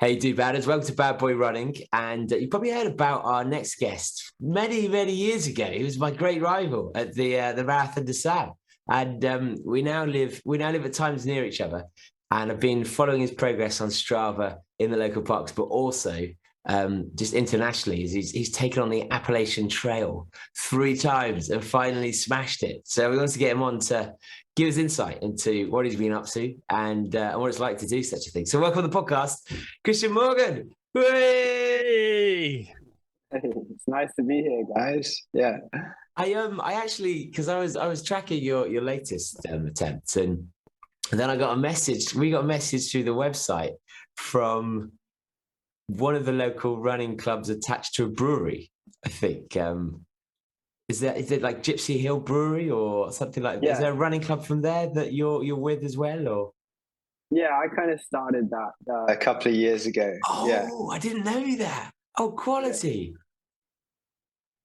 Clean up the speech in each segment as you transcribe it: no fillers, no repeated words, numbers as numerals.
Hey, dude, badders. Welcome to Bad Boy Running. And you probably heard about our next guest many, many years ago. He was my great rival at the Marathon des Sables. And we now live at times near each other. And I've been following his progress on Strava in the local parks, but also just internationally. He's taken on the Appalachian Trail 3 times and finally smashed it. So we want to get him on to give us insight into what he's been up to and what it's like to do such a thing. So welcome to the podcast, Kristian Morgan. Hey, it's nice to be here, guys. Yeah. I actually, because I was tracking your latest attempts, and then I got a message. We got a message through the website from one of the local running clubs attached to a brewery, I think. Is it like Gypsy Hill Brewery or something like that? Yeah. Is there a running club from there that you're with as well, or? Yeah, I kind of started that a couple of years ago. Oh, yeah. I didn't know that. Oh, quality.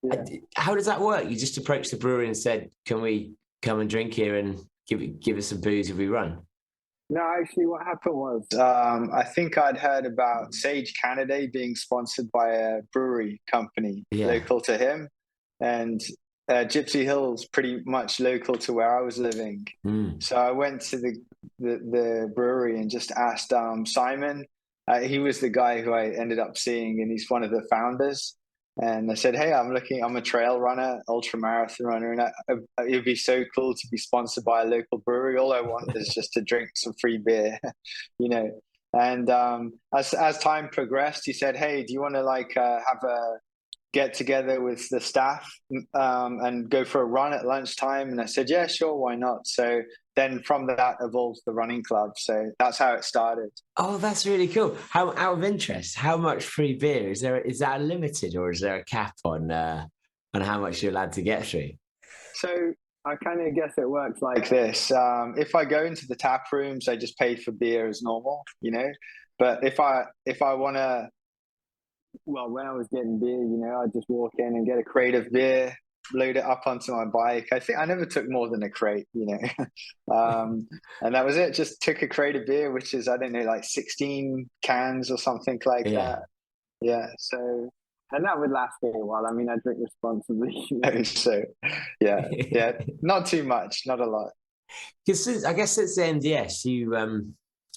Yeah. How does that work? You just approached the brewery and said, "Can we come and drink here and give us some booze if we run?" No, actually, what happened was I think I'd heard about Sage Canada being sponsored by a brewery company local to him, and Gypsy Hill's pretty much local to where I was living. So I went to the brewery and just asked Simon. He was the guy who I ended up seeing, and he's one of the founders. And I said, "Hey, I'm a trail runner, ultra marathon runner, and it would be so cool to be sponsored by a local brewery. All I want is just to drink some free beer, you know." And as time progressed, he said, "Hey, do you want to have a get together with the staff and go for a run at lunchtime?" And I said, "Yeah, sure, why not?" So then from that evolved the running club. So that's how it started. Oh, that's really cool. How, out of interest, how much free beer is there? Is that limited, or is there a cap on how much you're allowed to get through? So I kind of guess it works like this. If I go into the tap rooms, I just pay for beer as normal, you know. But if I want to, well, when I was getting beer, you know, I'd just walk in and get a crate of beer, load it up onto my bike. I think I never took more than a crate, you know. And that was it. Just took a crate of beer, which is, I don't know, like 16 cans or something like that. Yeah. So, and that would last me a while. I mean, I drink responsibly, you know. So, yeah, not too much, not a lot. Because I guess since the NDS,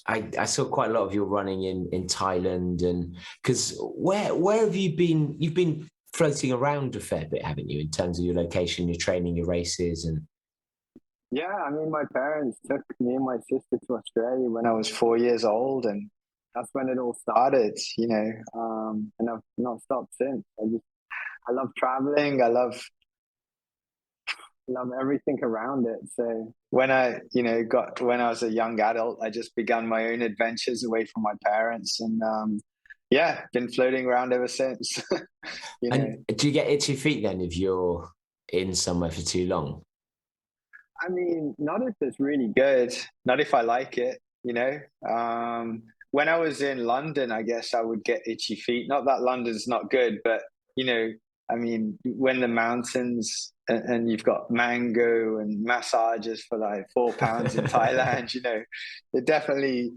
I saw quite a lot of your running in Thailand, and because where have you been? You've been floating around a fair bit, haven't you, in terms of your location, your training, your races, and yeah. I mean, my parents took me and my sister to Australia when I was 4 years old, and that's when it all started, you know. And I've not stopped since. I love traveling. I love everything around it. So when I was a young adult, I just began my own adventures away from my parents, and been floating around ever since. You know. And do you get itchy feet then if you're in somewhere for too long? I mean, not if it's really good, not if I like it, you know. When I was in London, I guess I would get itchy feet. Not that London's not good, but you know, I mean, when the mountains and you've got mango and massages for like £4 in Thailand, you know, it definitely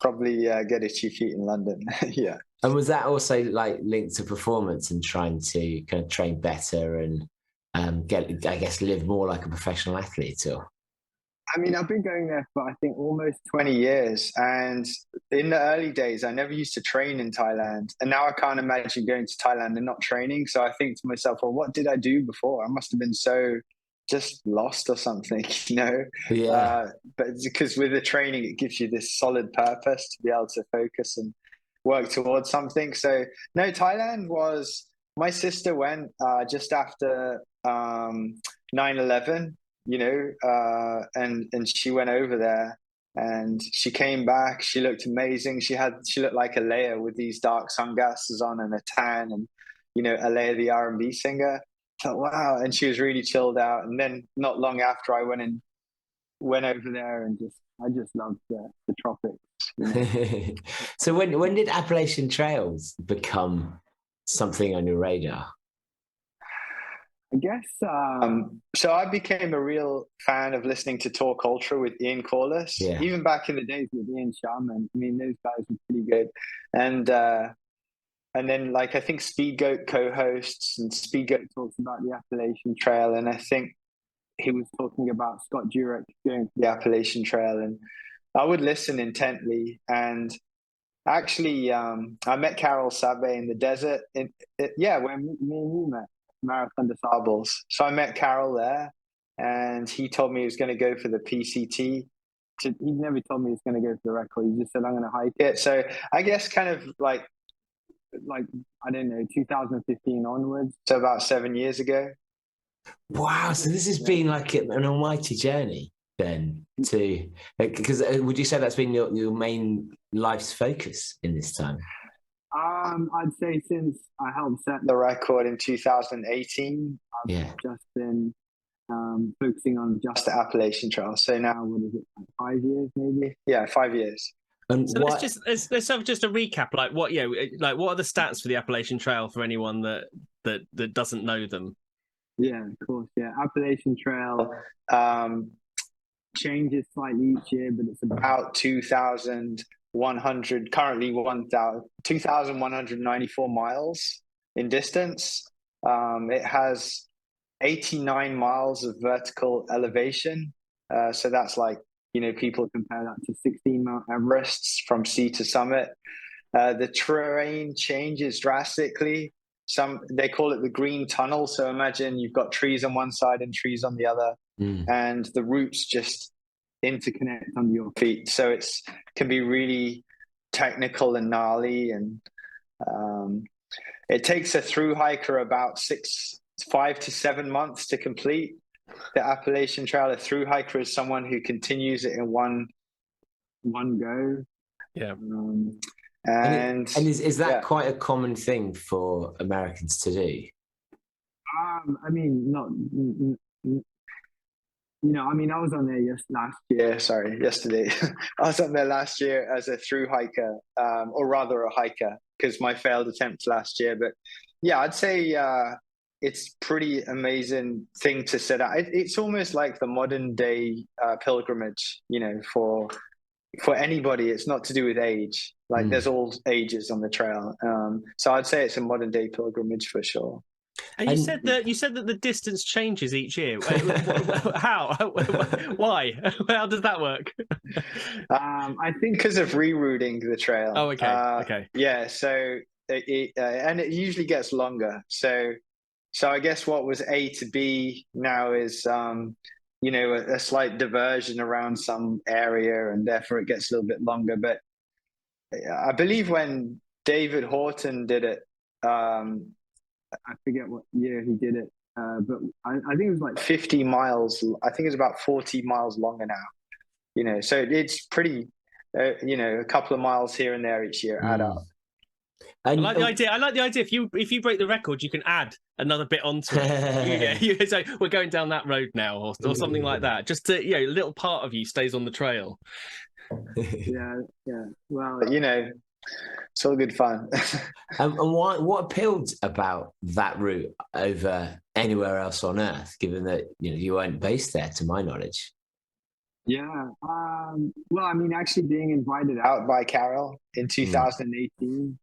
probably get itchy feet in London. Yeah. And was that also like linked to performance and trying to kind of train better and live more like a professional athlete? Or I mean, I've been going there for, I think, almost 20 years. And in the early days, I never used to train in Thailand. And now I can't imagine going to Thailand and not training. So I think to myself, well, what did I do before? I must have been so just lost or something, you know? yeah. But because with the training, it gives you this solid purpose to be able to focus and work towards something. So no, Thailand was, my sister went just after 9/11, you know, and she went over there and she came back. She looked amazing. She looked like Alea with these dark sunglasses on and a tan, and you know, Alea the R&B singer. I thought, wow, and she was really chilled out. And then not long after, I went over there and I just loved the tropics. You know? So when did Appalachian Trails become something on your radar? I guess so. I became a real fan of listening to Tour Culture with Ian Corliss, even back in the days with Ian Sharman. I mean, those guys were pretty good, and then like I think Speedgoat co-hosts, and Speedgoat talks about the Appalachian Trail, and I think he was talking about Scott Jurek going for the Appalachian Trail, and I would listen intently. And actually, I met Carol Sabe in the desert. Where me and you met, Marathon des Sables. So I met Carol there, and he told me he was going to go for the PCT. He never told me he was going to go for the record. He just said, I'm going to hike it. So I guess kind of like I don't know, 2015 onwards. So about 7 years ago. Wow. So this has been like an almighty journey then too. Because would you say that's been your main life's focus in this time? I'd say since I helped set the record in 2018, I've just been focusing on just the Appalachian Trail. So now, what is it, like 5 years maybe? Yeah, 5 years. So let's have just a recap. Like what are the stats for the Appalachian Trail for anyone that doesn't know them? Yeah, of course. Yeah, Appalachian Trail changes slightly each year, but it's about 2,100, currently 2,194 miles in distance. It has 89 miles of vertical elevation. So that's like, people compare that to 16 Mount Everests from sea to summit. The terrain changes drastically. They call it the green tunnel. So imagine you've got trees on one side and trees on the other, and the roots just interconnect under your feet. So it can be really technical and gnarly, and it takes a through hiker about 5 to 7 months to complete the Appalachian Trail. A through hiker is someone who continues it in one go. Yeah. And is that quite a common thing for Americans to do? I mean, not. I was on there yesterday. I was on there last year as a through hiker, or rather a hiker, because my failed attempt last year. But yeah, I'd say it's pretty amazing thing to set out. It's almost like the modern day pilgrimage, for anybody. It's not to do with age. Like there's all ages on the trail. So I'd say it's a modern day pilgrimage for sure. And you said that the distance changes each year. How? Why? How does that work? I think because of rerouting the trail. Oh, okay. Okay. Yeah. So and it usually gets longer. So I guess what was A to B now is a slight diversion around some area, and therefore it gets a little bit longer. But I believe when David Horton did it, I forget what year he did it, but I think it was like 50 miles. I think it's about 40 miles longer now. So it's pretty, a couple of miles here and there each year add up. I like the idea. If you break the record, you can add another bit onto it. So we're going down that road now, or something like that. Just to, a little part of you stays on the trail. Yeah. Well, it's all good fun. And what appealed about that route over anywhere else on Earth, given that you weren't based there, to my knowledge? Yeah. Well, I mean, actually being invited out by Carol in 2018,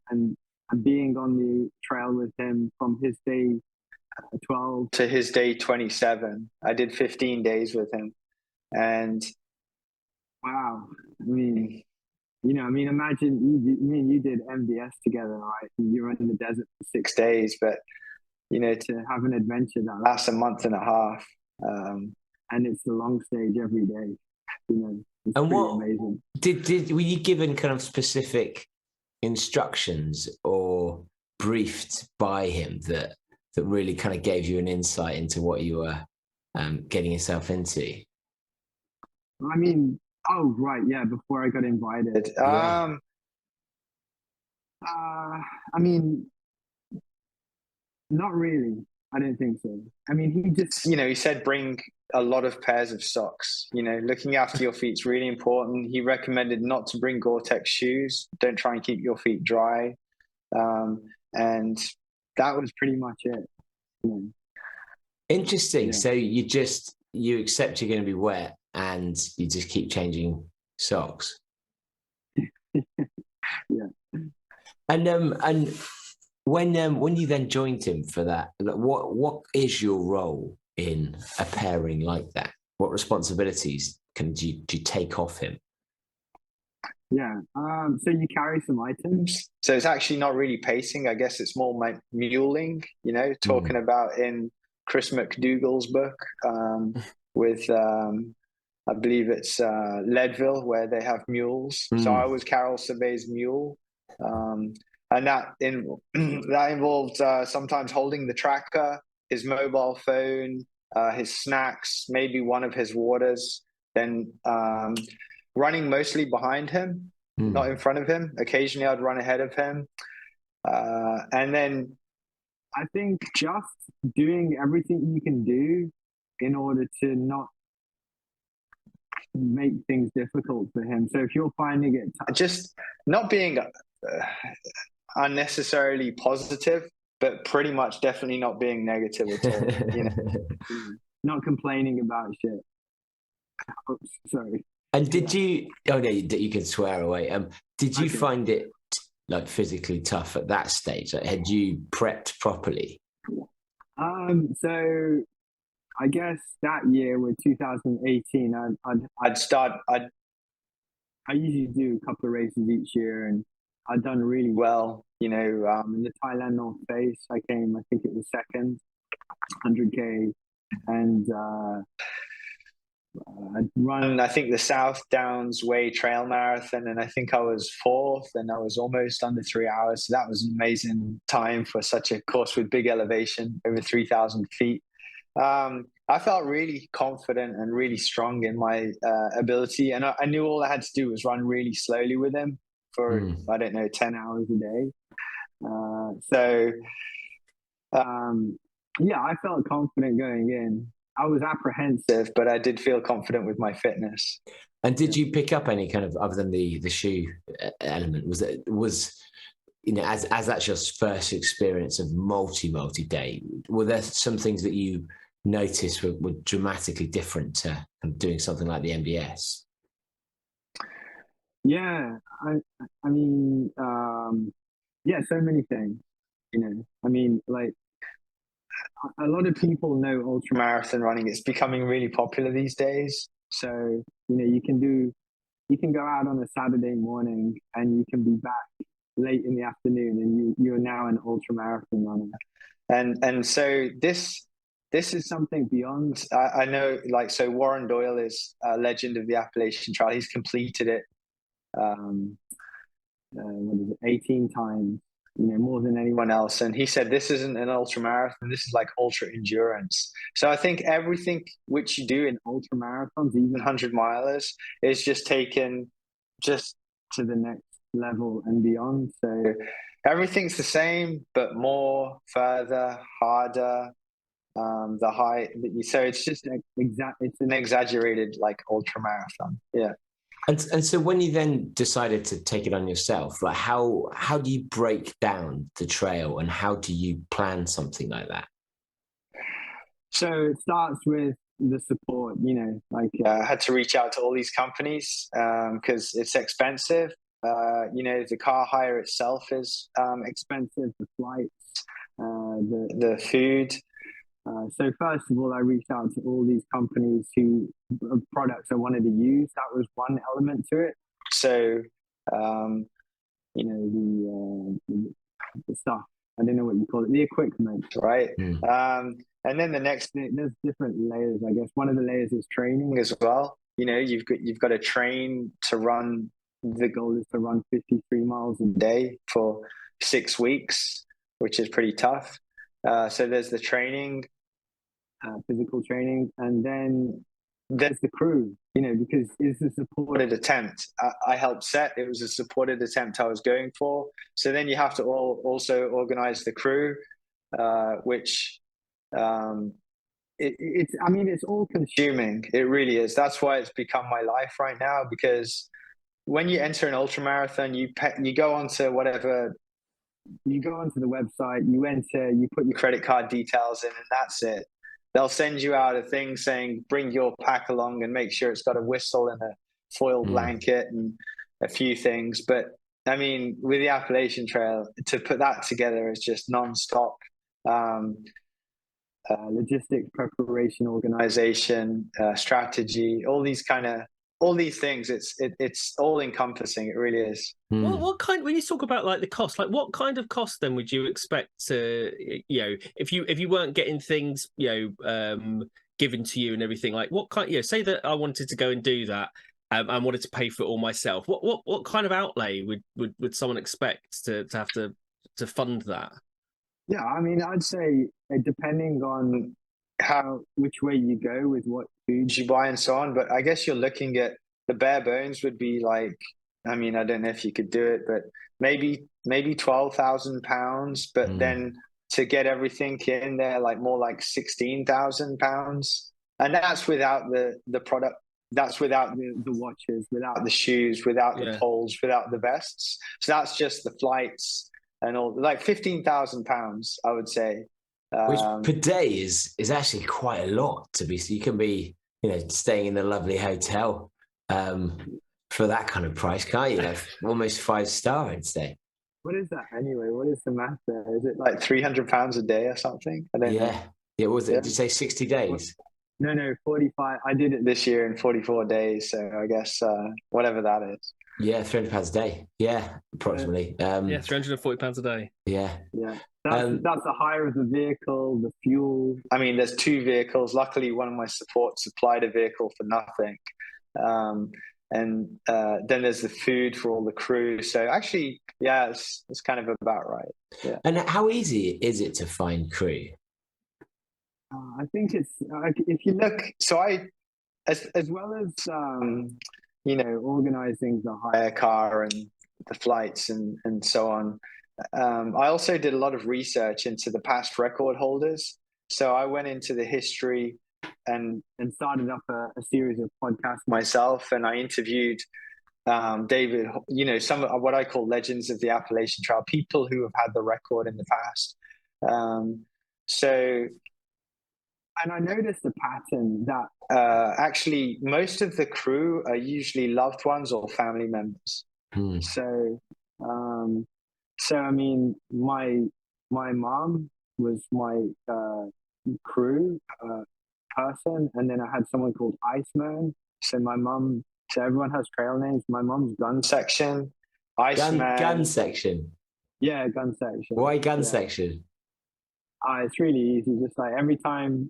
and being on the trail with him from his day 12 to his day 27. I did 15 days with him, and wow. I mean, imagine me and you did MDS together, right? And you were in the desert for 6 days, but to have an adventure that lasts a month and a half, and it's the long stage every day. It's and amazing. Were you given kind of specific instructions or briefed by him that really kind of gave you an insight into what you were getting yourself into? I mean, oh right, yeah. Before I got invited, I mean, not really. I don't think so. I mean, he just, he said bring a lot of pairs of socks. Looking after your feet's really important. He recommended not to bring Gore-Tex shoes. Don't try and keep your feet dry. And that was pretty much it. Interesting. So you accept you're going to be wet and you just keep changing socks. Yeah. And when you then joined him for that, what is your role in a pairing like that? What responsibilities do you take off him? Yeah. So you carry some items. So it's actually not really pacing. I guess it's more like muling, talking about in Chris McDougall's book with, I believe it's Leadville, where they have mules. So I was Carol Sabé's mule. And that involved sometimes holding the tracker, his mobile phone, his snacks, maybe one of his waters, then running mostly behind him, not in front of him. Occasionally I'd run ahead of him. And then I think just doing everything you can do in order to not make things difficult for him. So if you're finding it just not being unnecessarily positive, but pretty much definitely not being negative at all. Not complaining about shit. Oops, sorry. And did you? Oh no, you can swear away. Did you find it like physically tough at that stage? Like, had you prepped properly? So I guess that year with 2018, I usually do a couple of races each year, and I'd done really well. In the Thailand North Face, I think it was second, 100K, and I'd run, I think, the South Downs Way Trail Marathon, and I think I was fourth, and I was almost under 3 hours. So that was an amazing time for such a course with big elevation, over 3,000 feet. I felt really confident and really strong in my ability, and I knew all I had to do was run really slowly with him for, 10 hours a day. I felt confident going in. I was apprehensive, but I did feel confident with my fitness. And did you pick up any kind of, other than the shoe element, as that's your first experience of multi-day, were there some things that you noticed were dramatically different to doing something like the MBS? Yeah, I mean, so many things, like a lot of people know ultramarathon running. It's becoming really popular these days. So, you can go out on a Saturday morning and you can be back late in the afternoon, and you're now an ultramarathon runner. And so this is something beyond. I know, so Warren Doyle is a legend of the Appalachian Trail. He's completed it 18 times, more than anyone else. And he said, this isn't an ultra marathon, this is like ultra endurance. So I think everything which you do in ultra marathons, even 100 milers, is just taken just to the next level and beyond. So everything's the same, but more, further, harder, the height. So it's just it's an exaggerated like ultra marathon. Yeah. And so when you then decided to take it on yourself, like how do you break down the trail, and how do you plan something like that? So it starts with the support, I had to reach out to all these companies because it's expensive. The car hire itself is expensive, the flights, the food. So first of all, I reached out to all these companies who products I wanted to use. That was one element to it. So, the stuff, I don't know what you call it, the equipment, right? And then the next thing, there's different layers, I guess. One of the layers is training as well. You've got to train to run. The goal is to run 53 miles a day for 6 weeks, which is pretty tough. So there's the training, physical training, and then there's the crew, because it's a supported attempt. I helped set, it was a supported attempt I was going for. So then you have to also organize the crew, which it's all consuming. It really is. That's why it's become my life right now, because when you enter an ultramarathon, you go onto the website, you put your credit card details in, and that's it. they'll send you out a thing saying, bring your pack along and make sure it's got a whistle and a foil blanket and a few things. But I mean, with the Appalachian Trail, to put that together is just nonstop logistic preparation, organization, strategy, all these things. It's all encompassing. It really is. What kind, when you talk about like the cost, like what kind of cost then would you expect to, if you weren't getting things, given to you and everything, like what kind, say that I wanted to go and do that, and wanted to pay for it all myself. What kind of outlay would someone expect to have to fund that? Yeah, I mean, I'd say depending on which way you go with what foods you buy and so on, but I guess you're looking at the bare bones would be like, I mean, I don't know if you could do it, but maybe £12,000, but then to get everything in there, like more like £16,000, and that's without the product. That's without the watches, without the shoes, without the poles, without the vests. So that's just the flights and all, like £15,000, I would say. Which per day is actually quite a lot to be. So you can be, staying in a lovely hotel for that kind of price, can't you? Like almost 5-star, I'd say. What is that anyway? What is the math there? Is it like £300 a day or something? I don't know. Yeah, was it? Did you say 60 days? No, 45. I did it this year in 44 days. So I guess whatever that is. Yeah, £300 a day. Yeah, approximately. £340 a day. Yeah. That's the hire of the vehicle, the fuel. I mean, there's 2 vehicles. Luckily, one of my support supplied a vehicle for nothing. And then there's the food for all the crew. So actually, it's kind of about right. Yeah. And how easy is it to find crew? I think it's if you look. So as well as organizing the hire car and the flights and so on. I also did a lot of research into the past record holders. So I went into the history and started up a series of podcasts myself, and I interviewed David. Some of what I call legends of the Appalachian Trail, people who have had the record in the past. And I noticed a pattern that actually most of the crew are usually loved ones or family members. So I mean, my mom was my crew person, and then I had someone called Iceman. So everyone has trail names. My mom's gun section, Iceman. Gun section. Yeah, gun section. Why gun section? It's really easy. Just like every time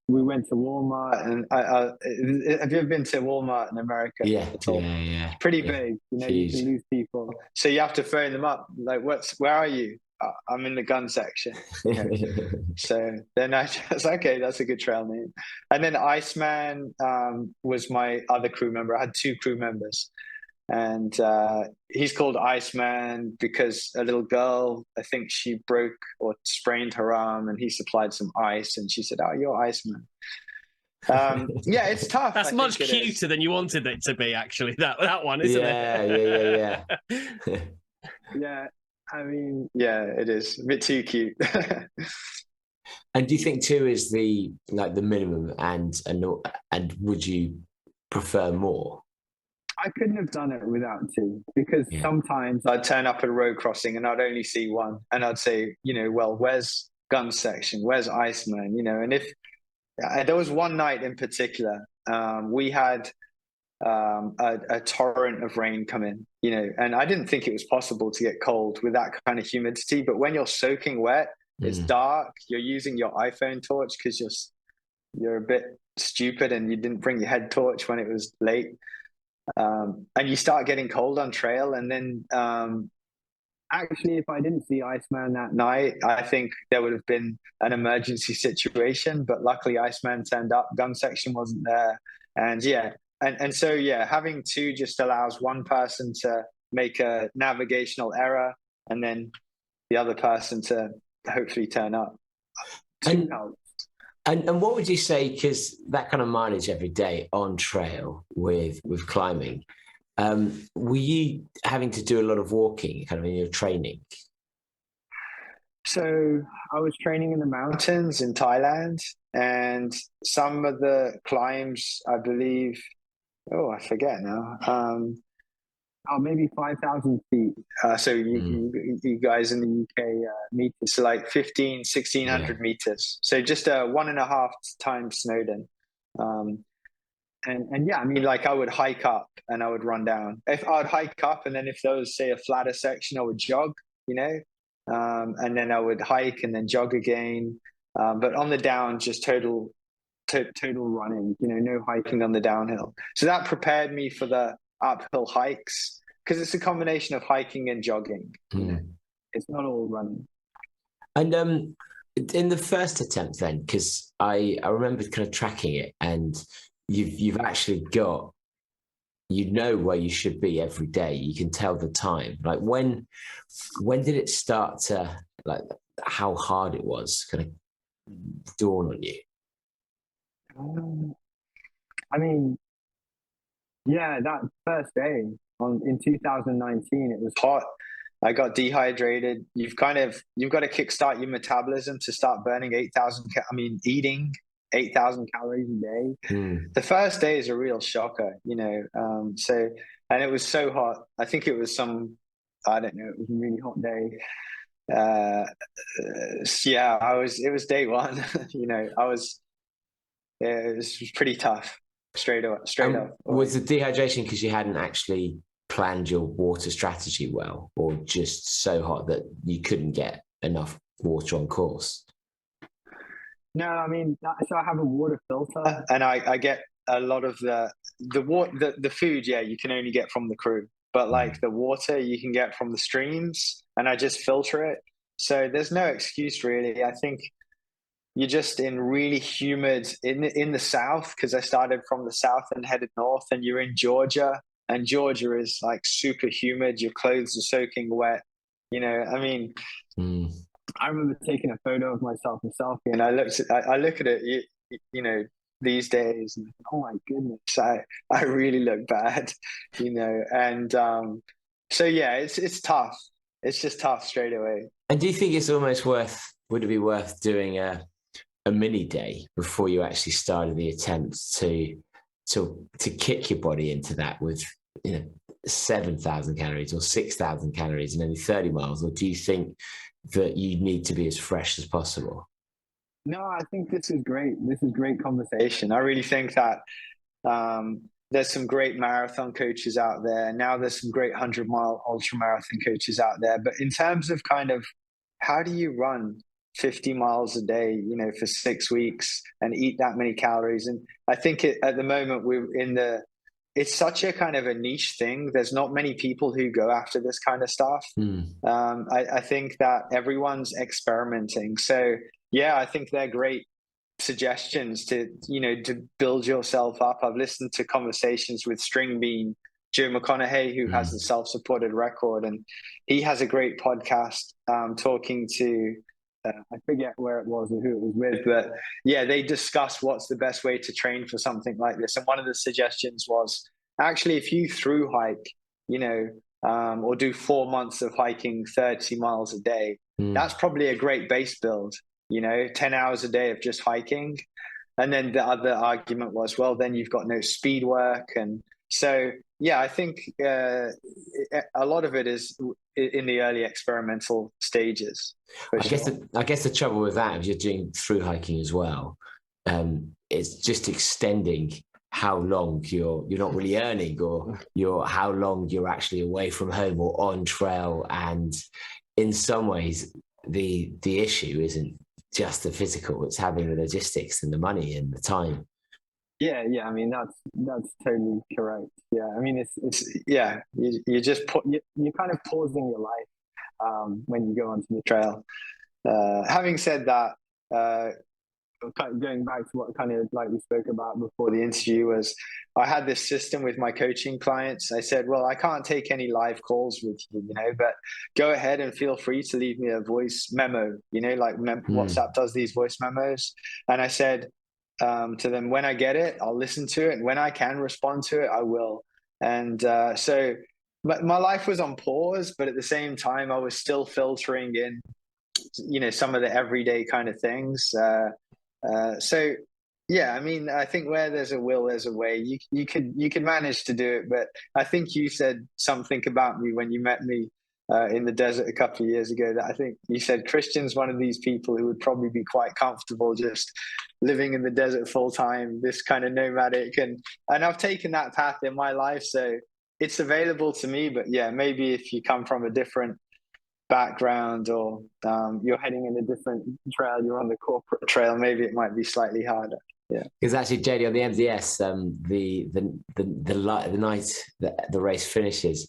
we went to Walmart, and have you ever been to Walmart in America? Yeah. It's pretty big. You can lose people, so you have to phone them up. Like, where are you? I'm in the gun section. So then I was okay. That's a good trail name. And then Iceman was my other crew member. I had 2 crew members. And he's called Iceman because a little girl, I think she broke or sprained her arm, and he supplied some ice, and she said, "Oh, you're Iceman." It's tough. That's much cuter than you wanted it to be, actually. That one, isn't it? Yeah. Yeah. I mean, it is a bit too cute. And do you think 2 is the minimum, and would you prefer more? I couldn't have done it without 2, because sometimes I'd turn up at a road crossing and I'd only see one, and I'd say, well, where's gun section? Where's Iceman? And if there was one night in particular, we had a torrent of rain come in, and I didn't think it was possible to get cold with that kind of humidity. But when you're soaking wet, it's dark. You're using your iPhone torch because you're a bit stupid and you didn't bring your head torch when it was late. And you start getting cold on trail, and then actually, if I didn't see Iceman that night, I think there would have been an emergency situation. But luckily, Iceman turned up. Gun section wasn't there, and so having 2 just allows one person to make a navigational error, and then the other person to hopefully turn up. And what would you say, because that kind of mileage every day on trail with climbing, were you having to do a lot of walking kind of in your training? So I was training in the mountains in Thailand, And some of the climbs, I believe, I forget now. Maybe 5,000 feet. So you guys in the UK meters, so like 1,600 meters. So just 1.5 times Snowdon. And yeah, I mean, like I would hike up and I would run down. If I'd hike up, and then if there was, say, a flatter section, I would jog, and then I would hike and then jog again. But on the down, just total running, no hiking on the downhill. So that prepared me for the uphill hikes, because it's a combination of hiking and jogging. It's not all running. And in the first attempt then, because I remember kind of tracking it, and you've actually got, where you should be every day. You can tell the time. Like when did it start to, like, how hard it was kind of dawn on you? I mean, yeah, that first day in 2019, it was hot. I got dehydrated. You've got to kickstart your metabolism to start burning eating 8,000 calories a day. The first day is a real shocker, and it was so hot. I think it was I don't know, it was a really hot day. It was day one. It was pretty tough, straight up. Was the dehydration because you hadn't actually planned your water strategy well, or just so hot that you couldn't get enough water on course? No, I mean, so I have a water filter, and I get a lot of the food. Yeah, you can only get from the crew, but like the water you can get from the streams, and I just filter it. So there's no excuse really. I think you're just in really humid in the south, because I started from the south and headed north, and you're in Georgia, and Georgia is like super humid. Your clothes are soaking wet. I remember taking a photo of myself in selfie, and I look at it, these days, and oh my goodness, I really look bad, and so yeah, it's tough. It's just tough straight away. And do you think it's almost would it be worth doing a mini day before you actually started the attempt to kick your body into that with 7,000 calories or 6,000 calories and only 30 miles? Or do you think that you need to be as fresh as possible? No, I think this is great. This is great conversation. I really think that there's some great marathon coaches out there. Now there's some great 100-mile ultra marathon coaches out there. But in terms of kind of how do you run 50 miles a day, for 6 weeks and eat that many calories? And I think at the moment it's such a kind of a niche thing. There's not many people who go after this kind of stuff. I think that everyone's experimenting. So yeah, I think they're great suggestions to build yourself up. I've listened to conversations with String Bean, Joe McConaughey, who has the self-supported record, and he has a great podcast talking to I forget where it was or who it was with, but yeah, they discuss what's the best way to train for something like this. And one of the suggestions was actually, if you through hike, or do 4 months of hiking 30 miles a day, that's probably a great base build, 10 hours a day of just hiking. And then the other argument was, well, then you've got no speed work. And so, yeah, I think a lot of it is in the early experimental stages. I guess the trouble with that, if you're doing through hiking as well, it's just extending how long you're not really earning, or how long you're actually away from home or on trail. And in some ways, the issue isn't just the physical; it's having the logistics and the money and the time. Yeah. I mean, that's totally correct. Yeah. I mean, you're just you're kind of pausing your life when you go onto the trail. Having said that, going back to what kind of like we spoke about before the interview, was I had this system with my coaching clients. I said, well, I can't take any live calls with you, but go ahead and feel free to leave me a voice memo, WhatsApp does these voice memos. And I said, to them, when I get it, I'll listen to it, and when I can respond to it, I will. And so my life was on pause, but at the same time, I was still filtering in, some of the everyday kind of things. So yeah, I mean, I think where there's a will, there's a way. You could manage to do it, but I think you said something about me when you met me in the desert a couple of years ago, that I think you said Kristian's one of these people who would probably be quite comfortable just living in the desert full time, this kind of nomadic, and I've taken that path in my life, so it's available to me. But yeah, maybe if you come from a different background, or you're heading in a different trail, you're on the corporate trail, maybe it might be slightly harder. Yeah, because actually, Jody, on the MDS, the night that the race finishes,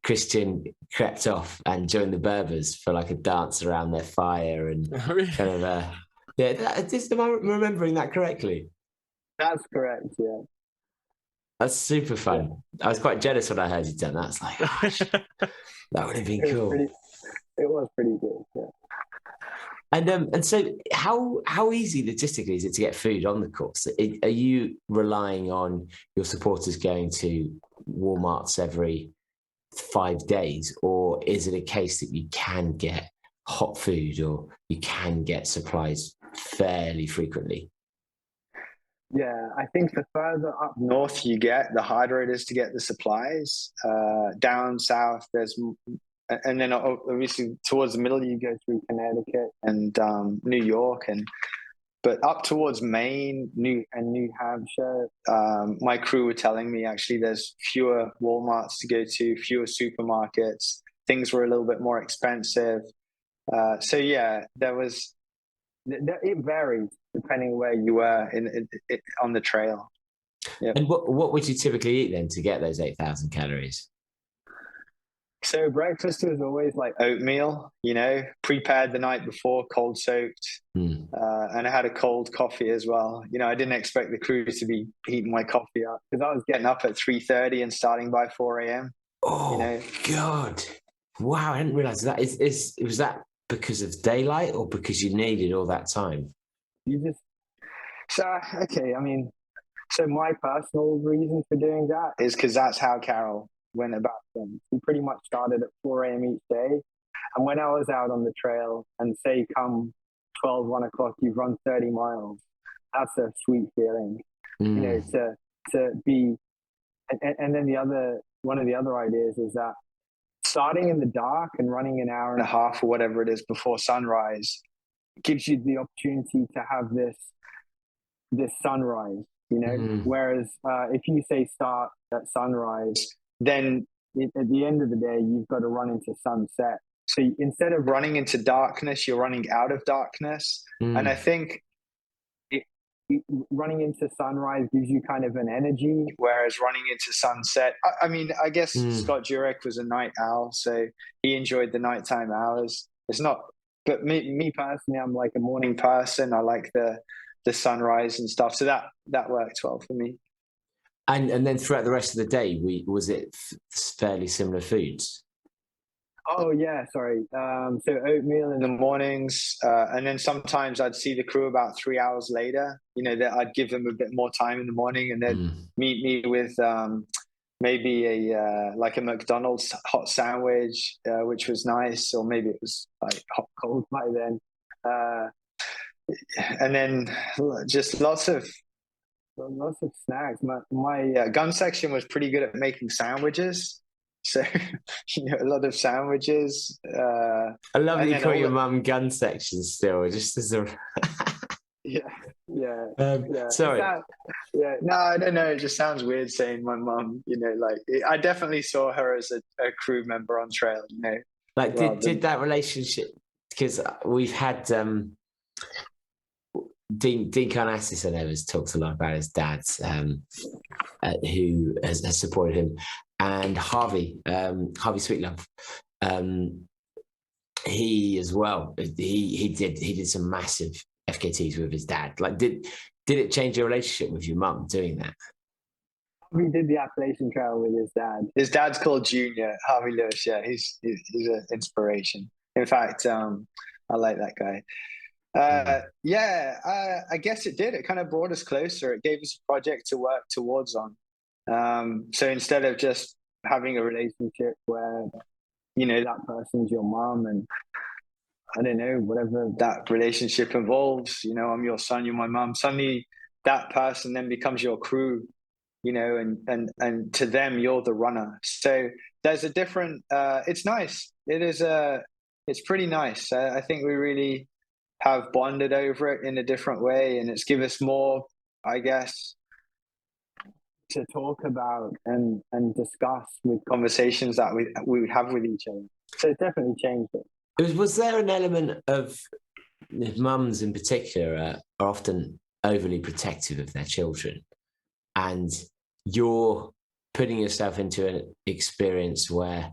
Kristian crept off and joined the Berbers for like a dance around their fire and kind of am I remembering that correctly? That's correct. Yeah, that's super fun. I was quite jealous when I heard you'd done that. It's like, gosh, that would have been cool. It was pretty good. Yeah. And so how easy logistically is it to get food on the course? Are you relying on your supporters going to Walmarts every 5 days, or is it a case that you can get hot food or you can get supplies fairly frequently? Yeah, I think the further up north you get, the harder it is to get the supplies. Down south, and then obviously towards the middle you go through Connecticut and New York, but up towards Maine, New Hampshire, my crew were telling me actually there's fewer Walmarts to go to, fewer supermarkets. Things were a little bit more expensive. So yeah, it varied depending where you were on the trail. Yep. And what would you typically eat then to get those 8,000 calories? So breakfast was always like oatmeal, prepared the night before, cold soaked. And I had a cold coffee as well. I didn't expect the crew to be heating my coffee up, because I was getting up at 3:30 and starting by 4 a.m. Oh, God. Wow, I didn't realize that. Was that because of daylight or because you needed all that time? Okay, I mean, so my personal reason for doing that is because that's how Carol went about things. We pretty much started at 4 a.m. each day. And when I was out on the trail and say come 12, 1 o'clock, you've run 30 miles, that's a sweet feeling, to be. And then one of the other ideas is that starting in the dark and running an hour and a half or whatever it is before sunrise gives you the opportunity to have this sunrise, whereas if you say start at sunrise, then at the end of the day, you've got to run into sunset. So instead of running into darkness, you're running out of darkness. And I think running into sunrise gives you kind of an energy, whereas running into sunset, I mean, I guess Scott Jurek was a night owl, so he enjoyed the nighttime hours. It's not, but me personally, I'm like a morning person. I like the sunrise and stuff. So that worked well for me. And then throughout the rest of the day, was it fairly similar foods? Oh yeah, sorry. So oatmeal in the mornings, and then sometimes I'd see the crew about 3 hours later. That I'd give them a bit more time in the morning, and then meet me with maybe a McDonald's hot sandwich, which was nice, or maybe it was like hot cold by then, and then just lots of snacks. My gun section was pretty good at making sandwiches. So, a lot of sandwiches. I love that you call your mum gun section still, just as a... Yeah. Sorry. No, I don't know. It just sounds weird saying my mum, I definitely saw her as a crew member on trail, Like, did that relationship, because we've had... Dean Karnassis, I know, has talked a lot about his dad, who has supported him, and Harvey Sweetlove, he as well. He did some massive FKTs with his dad. Like, did it change your relationship with your mum doing that? We did the Appalachian Trail with his dad. His dad's called Junior, Harvey Lewis. Yeah, he's an inspiration. In fact, I like that guy. I guess it did. It kind of brought us closer. It gave us a project to work towards on. So instead of just having a relationship where, that person's your mom, and I don't know, whatever that relationship involves, you know, I'm your son, you're my mum. Suddenly that person then becomes your crew, you know, and to them, you're the runner. So there's a different, it's nice. It's pretty nice. I think we really have bonded over it in a different way, and it's given us more, I guess, to talk about and discuss with conversations that we would have with each other. So it's definitely changed it. Was there an element of mums in particular are often overly protective of their children, and you're putting yourself into an experience where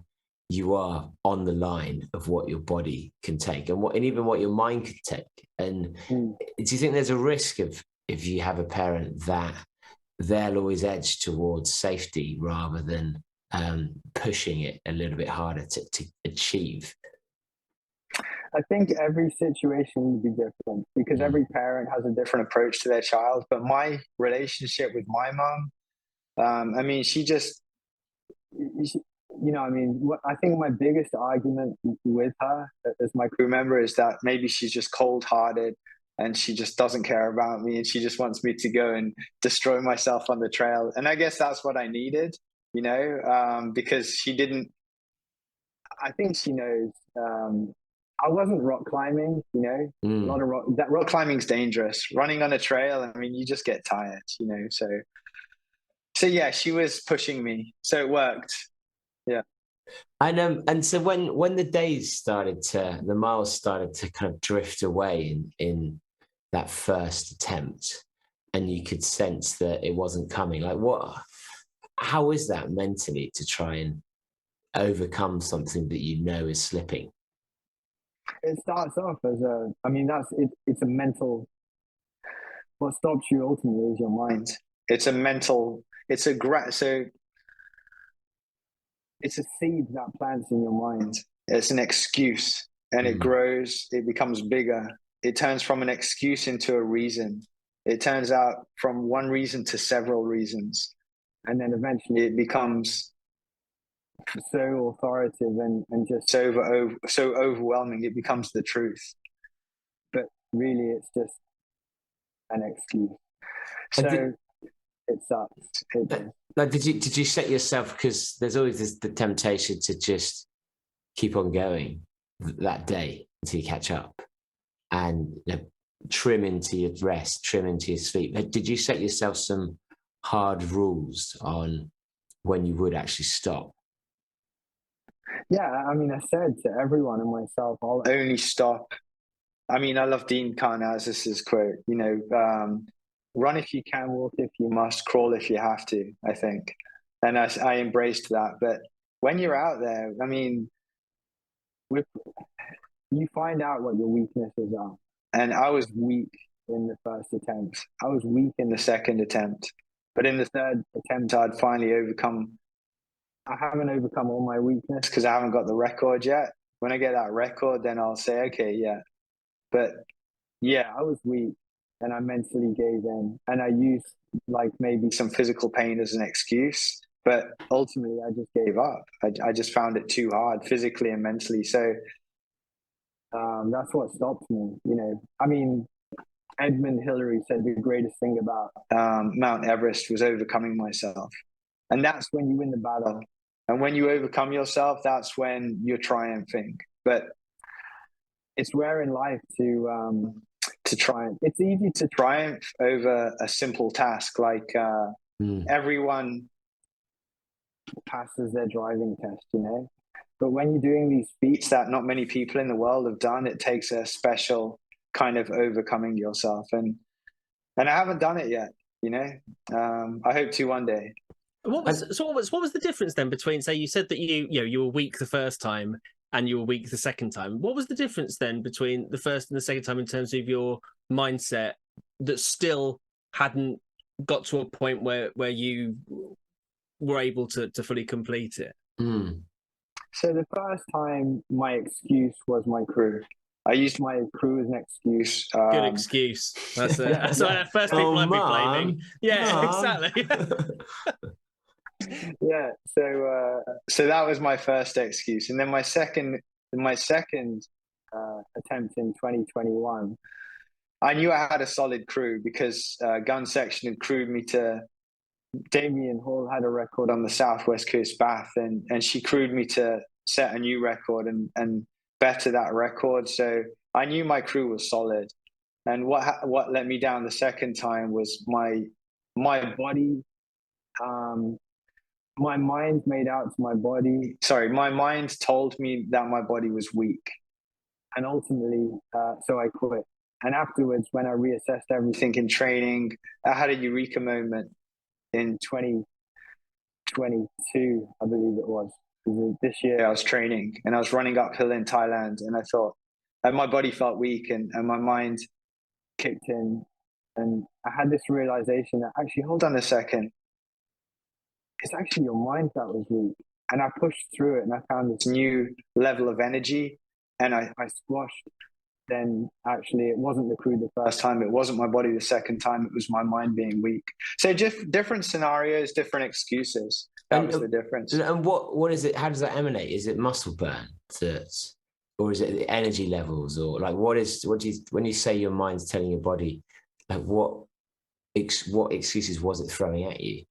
you are on the line of what your body can take and even what your mind can take? And do you think there's a risk of, if you have a parent, that they'll always edge towards safety rather than pushing it a little bit harder to achieve? I think every situation will be different because every parent has a different approach to their child. But my relationship with my mom, I mean, she, you know, I mean, I think my biggest argument with her as my crew member is that maybe she's just cold-hearted and she just doesn't care about me and she just wants me to go and destroy myself on the trail. And I guess that's what I needed, you know, because she didn't, I think she knows, I wasn't rock climbing, you know, a lot of rock climbing's dangerous. Running on a trail, I mean, you just get tired, you know, so yeah, she was pushing me, so it worked. Yeah. And so when the miles started to kind of drift away in that first attempt, and you could sense that it wasn't coming, like how is that mentally to try and overcome something that you know is slipping? It starts off as it's a mental, what stops you ultimately is your mind. It's a mental, so it's a seed that plants in your mind. It's an excuse, and it grows, it becomes bigger. It turns from an excuse into a reason. It turns out from one reason to several reasons. And then eventually it becomes so authoritative and just so overwhelming, it becomes the truth. But really, it's just an excuse. So it sucks. Like, did you set yourself, because there's always the temptation to just keep on going that day until you catch up, and trim into your rest, trim into your sleep. Did you set yourself some hard rules on when you would actually stop? Yeah, I mean, I said to everyone and myself, I'll only stop. I mean, I love Dean Karnazes' quote, you know, run if you can, walk if you must, crawl if you have to, I think. And I embraced that. But when you're out there, I mean, you find out what your weaknesses are. And I was weak in the first attempt. I was weak in the second attempt. But in the third attempt, I'd finally overcome. I haven't overcome all my weakness because I haven't got the record yet. When I get that record, then I'll say, okay, yeah. But yeah, I was weak and I mentally gave in, and I used like maybe some physical pain as an excuse, but ultimately I just gave up. I just found it too hard physically and mentally. So that's what stopped me, you know. I mean, Edmund Hillary said the greatest thing about Mount Everest was overcoming myself. And that's when you win the battle. And when you overcome yourself, that's when you're triumphing. But it's rare in life to triumph. It's easy to triumph over a simple task, like everyone passes their driving test, you know. But when you're doing these feats that not many people in the world have done, it takes a special kind of overcoming yourself. And I haven't done it yet, you know. I hope to one day. What was the difference then between, say, you said that you were weak the first time and you were weak the second time. What was the difference then between the first and the second time in terms of your mindset that still hadn't got to a point where you were able to fully complete it? So the first time, my excuse was my crew. I used my crew as an excuse. Good excuse. That's the first people I'd be blaming. Yeah, Mom. Exactly. Yeah. So that was my first excuse, and then my second attempt in 2021, I knew I had a solid crew because Gun Section had crewed me to. Damien Hall had a record on the Southwest Coast Bath, and she crewed me to set a new record and better that record. So I knew my crew was solid. And what let me down the second time was my body. My mind made out to my body. Sorry, my mind told me that my body was weak, and ultimately, so I quit. And afterwards, when I reassessed everything in training, I had a eureka moment in 2022, I believe it was. This year I was training and I was running uphill in Thailand, and I thought, and my body felt weak, and my mind kicked in, and I had this realization that actually, hold on a second, it's actually your mind that was weak. And I pushed through it, and I found this new level of energy, and I squashed. Then actually it wasn't the crew the first time, it wasn't my body the second time, it was my mind being weak. So just different scenarios, different excuses. That was the difference. And what is it? How does that emanate? Is it muscle burn, or is it the energy levels, or like what do you, when you say your mind's telling your body, like what excuses was it throwing at you?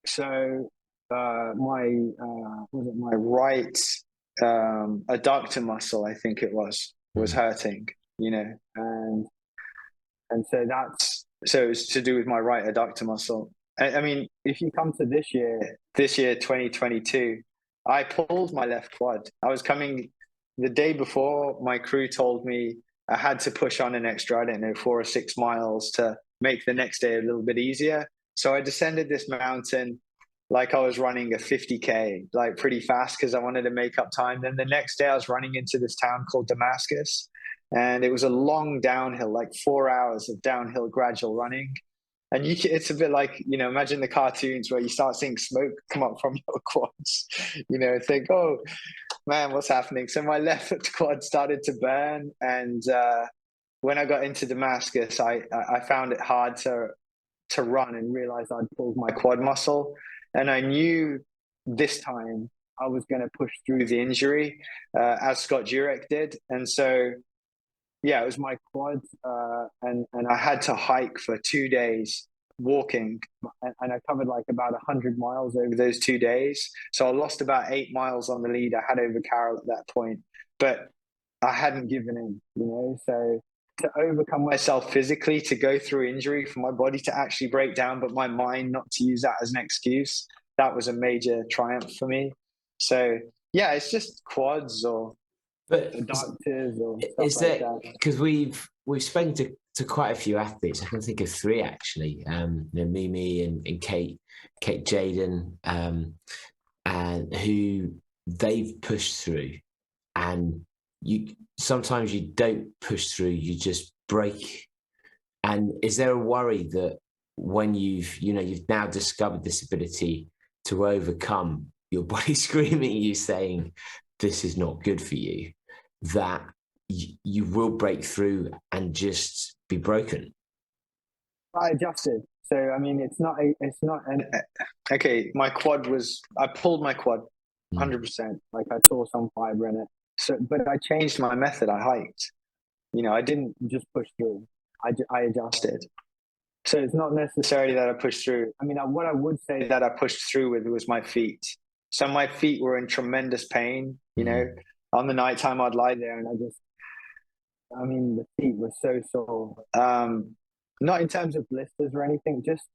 So my right adductor muscle, I think it was hurting, and so it's to do with my right adductor muscle. I mean, if you come to this year 2022, I pulled my left quad. I was coming the day before, my crew told me I had to push on an extra, 4 or 6 miles to make the next day a little bit easier. So I descended this mountain like I was running a 50K, like pretty fast, because I wanted to make up time. Then the next day I was running into this town called Damascus, and it was a long downhill, like 4 hours of downhill gradual running. And it's a bit like, imagine the cartoons where you start seeing smoke come up from your quads, think, oh man, what's happening? So my left quad started to burn. And when I got into Damascus, I found it hard to run, and realized I'd pulled my quad muscle. And I knew this time I was going to push through the injury, as Scott Jurek did. And so, yeah, it was my quad, and I had to hike for 2 days walking, and I covered like about 100 miles over those 2 days. So I lost about 8 miles on the lead I had over Carol at that point, but I hadn't given in, so to overcome myself physically, to go through injury, for my body to actually break down, but my mind not to use that as an excuse, that was a major triumph for me. So yeah, it's just quads or doctors or is that because we've spoken to quite a few athletes. I can think of 3 actually. Mimi and Kate Jaden, and who they've pushed through, and sometimes you don't push through, you just break. And is there a worry that when you've now discovered this ability to overcome your body screaming you, saying this is not good for you, that you will break through and just be broken? I adjusted. So I mean, it's not okay. My quad I pulled my quad 100%. Like I tore some fiber in it. So, but I changed my method. I hiked. I didn't just push through. I adjusted. So it's not necessarily that I pushed through. I mean, what I would say that I pushed through with was my feet. So my feet were in tremendous pain. On the nighttime I'd lie there, and the feet were so sore. Not in terms of blisters or anything, just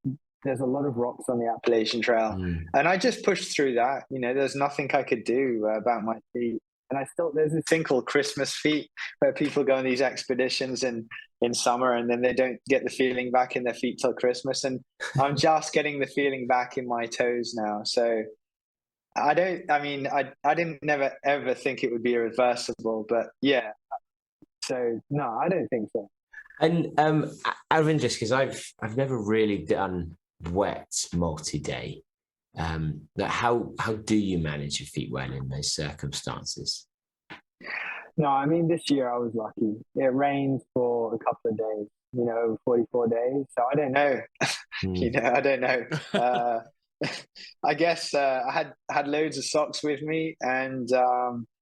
there's a lot of rocks on the Appalachian Trail. And I just pushed through that. There's nothing I could do about my feet. And there's this thing called Christmas feet, where people go on these expeditions in summer, and then they don't get the feeling back in their feet till Christmas. And I'm just getting the feeling back in my toes now. So I didn't never ever think it would be irreversible, but yeah. So no, I don't think so. And out of interest, because I've never really done wet multi-day. How do you manage your feet well in those circumstances? No, I mean, this year I was lucky. It rained for a couple of days, over 44 days. So I don't know. I don't know. I guess I had loads of socks with me, and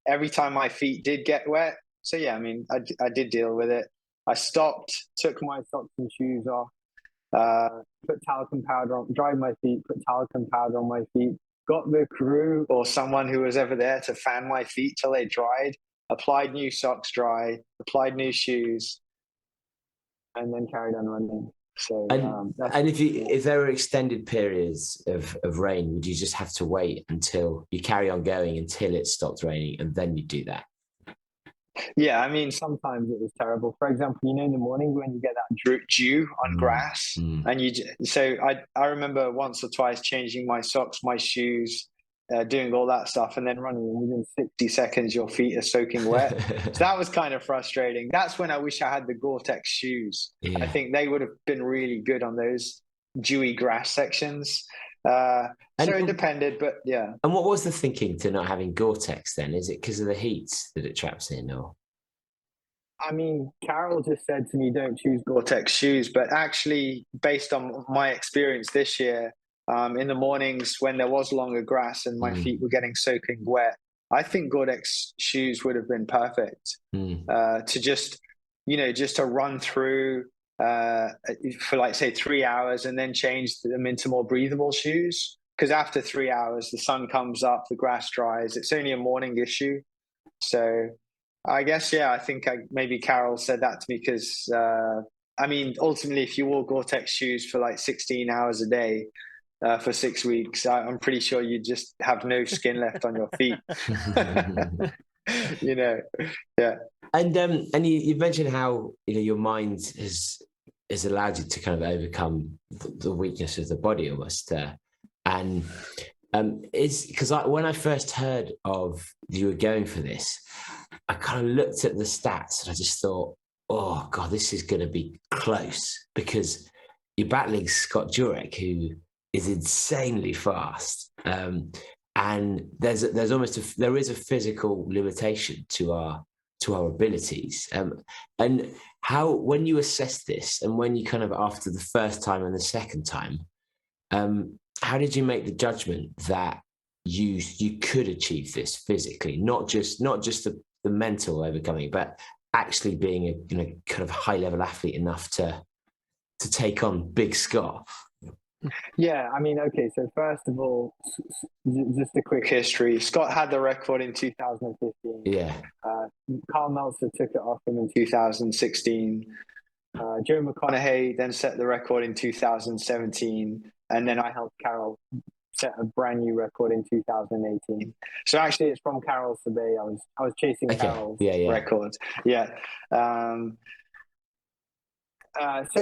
every time my feet did get wet, So yeah, I mean, I did deal with it. I stopped, took my socks and shoes off, put talcum powder on, dried my feet, put talcum powder on my feet, got the crew or someone who was ever there to fan my feet till they dried, applied new socks dry, applied new shoes, and then carried on running. So, and if there were extended periods of rain, would you just have to wait until you carry on going until it stopped raining, and then you do that? Yeah, I mean, sometimes it was terrible. For example, you know, in the morning when you get that dew on grass, and so I remember once or twice changing my socks, my shoes, doing all that stuff, and then running, and within 60 seconds your feet are soaking wet. So that was kind of frustrating. That's when I wish I had the Gore-Tex shoes. I think they would have been really good on those dewy grass sections. So it depended, but yeah. And what was the thinking to not having Gore-Tex then? Is it because of the heat that it traps in, or? I mean, Carol just said to me, don't choose Gore-Tex shoes, but actually, based on my experience this year, in the mornings when there was longer grass and my feet were getting soaking wet, I think Gore-Tex shoes would have been perfect to just to run through for like say 3 hours and then change them into more breathable shoes, because after 3 hours the sun comes up, the grass dries, it's only a morning issue. So I guess I think maybe Carol said that to me because I mean, ultimately if you wore Gore-Tex shoes for like 16 hours a day for 6 weeks, I'm pretty sure you just have no skin left on your feet. Yeah. And you mentioned how your mind has allowed you to kind of overcome the weakness of the body almost, and is because when I first heard of you were going for this, I kind of looked at the stats and I just thought, oh god, this is going to be close, because you're battling Scott Jurek, who is insanely fast, and there is a physical limitation to our abilities, and how, when you assess this, and when you kind of, after the first time and the second time, how did you make the judgment that you could achieve this physically, not just the mental overcoming, but actually being a kind of high level athlete enough to take on Big Scott? Yeah, I mean, okay, so first of all, just a quick history. Scott had the record in 2015. Yeah. Carl Meltzer took it off him in 2016. Joe McConaughey then set the record in 2017. And then I helped Carol set a brand new record in 2018. So actually it's from Carol's today. I was chasing Carol's record. Yeah. So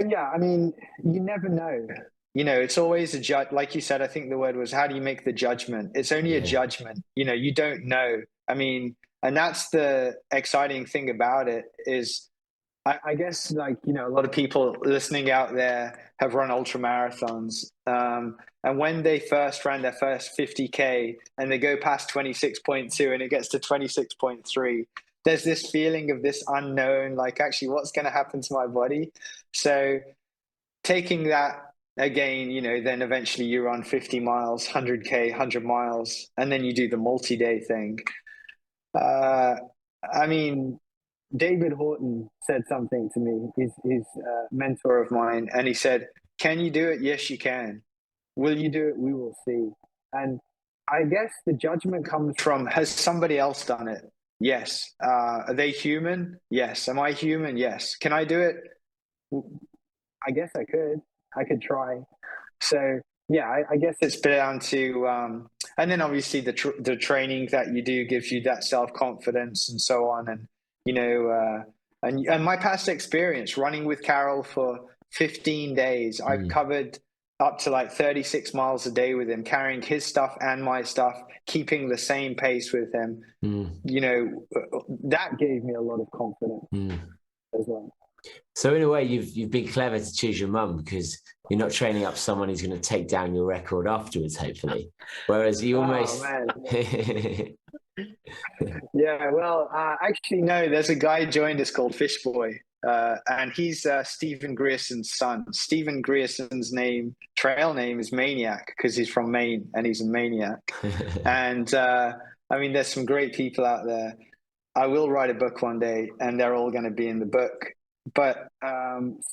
yeah, I mean, you never know. It's always a judge. Like you said, I think the word was, how do you make the judgment? It's only a judgment. You don't know. I mean, and that's the exciting thing about it is, I guess, like, a lot of people listening out there have run ultra marathons. And when they first ran their first 50K and they go past 26.2 and it gets to 26.3, there's this feeling of this unknown, like, actually, what's going to happen to my body? So taking that again, then eventually you run 50 miles, 100K, 100 miles, and then you do the multi-day thing. I mean, David Horton said something to me. He's a mentor of mine, and he said, can you do it? Yes, you can. Will you do it? We will see. And I guess the judgment comes from, has somebody else done it? Yes. Are they human? Yes. Am I human? Yes. Can I do it? I guess I could try. So yeah, I guess it's down to, and then obviously the training that you do gives you that self-confidence and so on. And, and my past experience running with Carol for 15 days, I've covered up to like 36 miles a day with him, carrying his stuff and my stuff, keeping the same pace with him. That gave me a lot of confidence as well. So in a way, you've been clever to choose your mum, because you're not training up someone who's going to take down your record afterwards, hopefully. Whereas you almost... Yeah, well, actually, no, there's a guy joined us called Fishboy, and he's Stephen Grierson's son. Stephen Grierson's trail name is Maniac, because he's from Maine and he's a maniac. And I mean, there's some great people out there. I will write a book one day, and they're all going to be in the book. But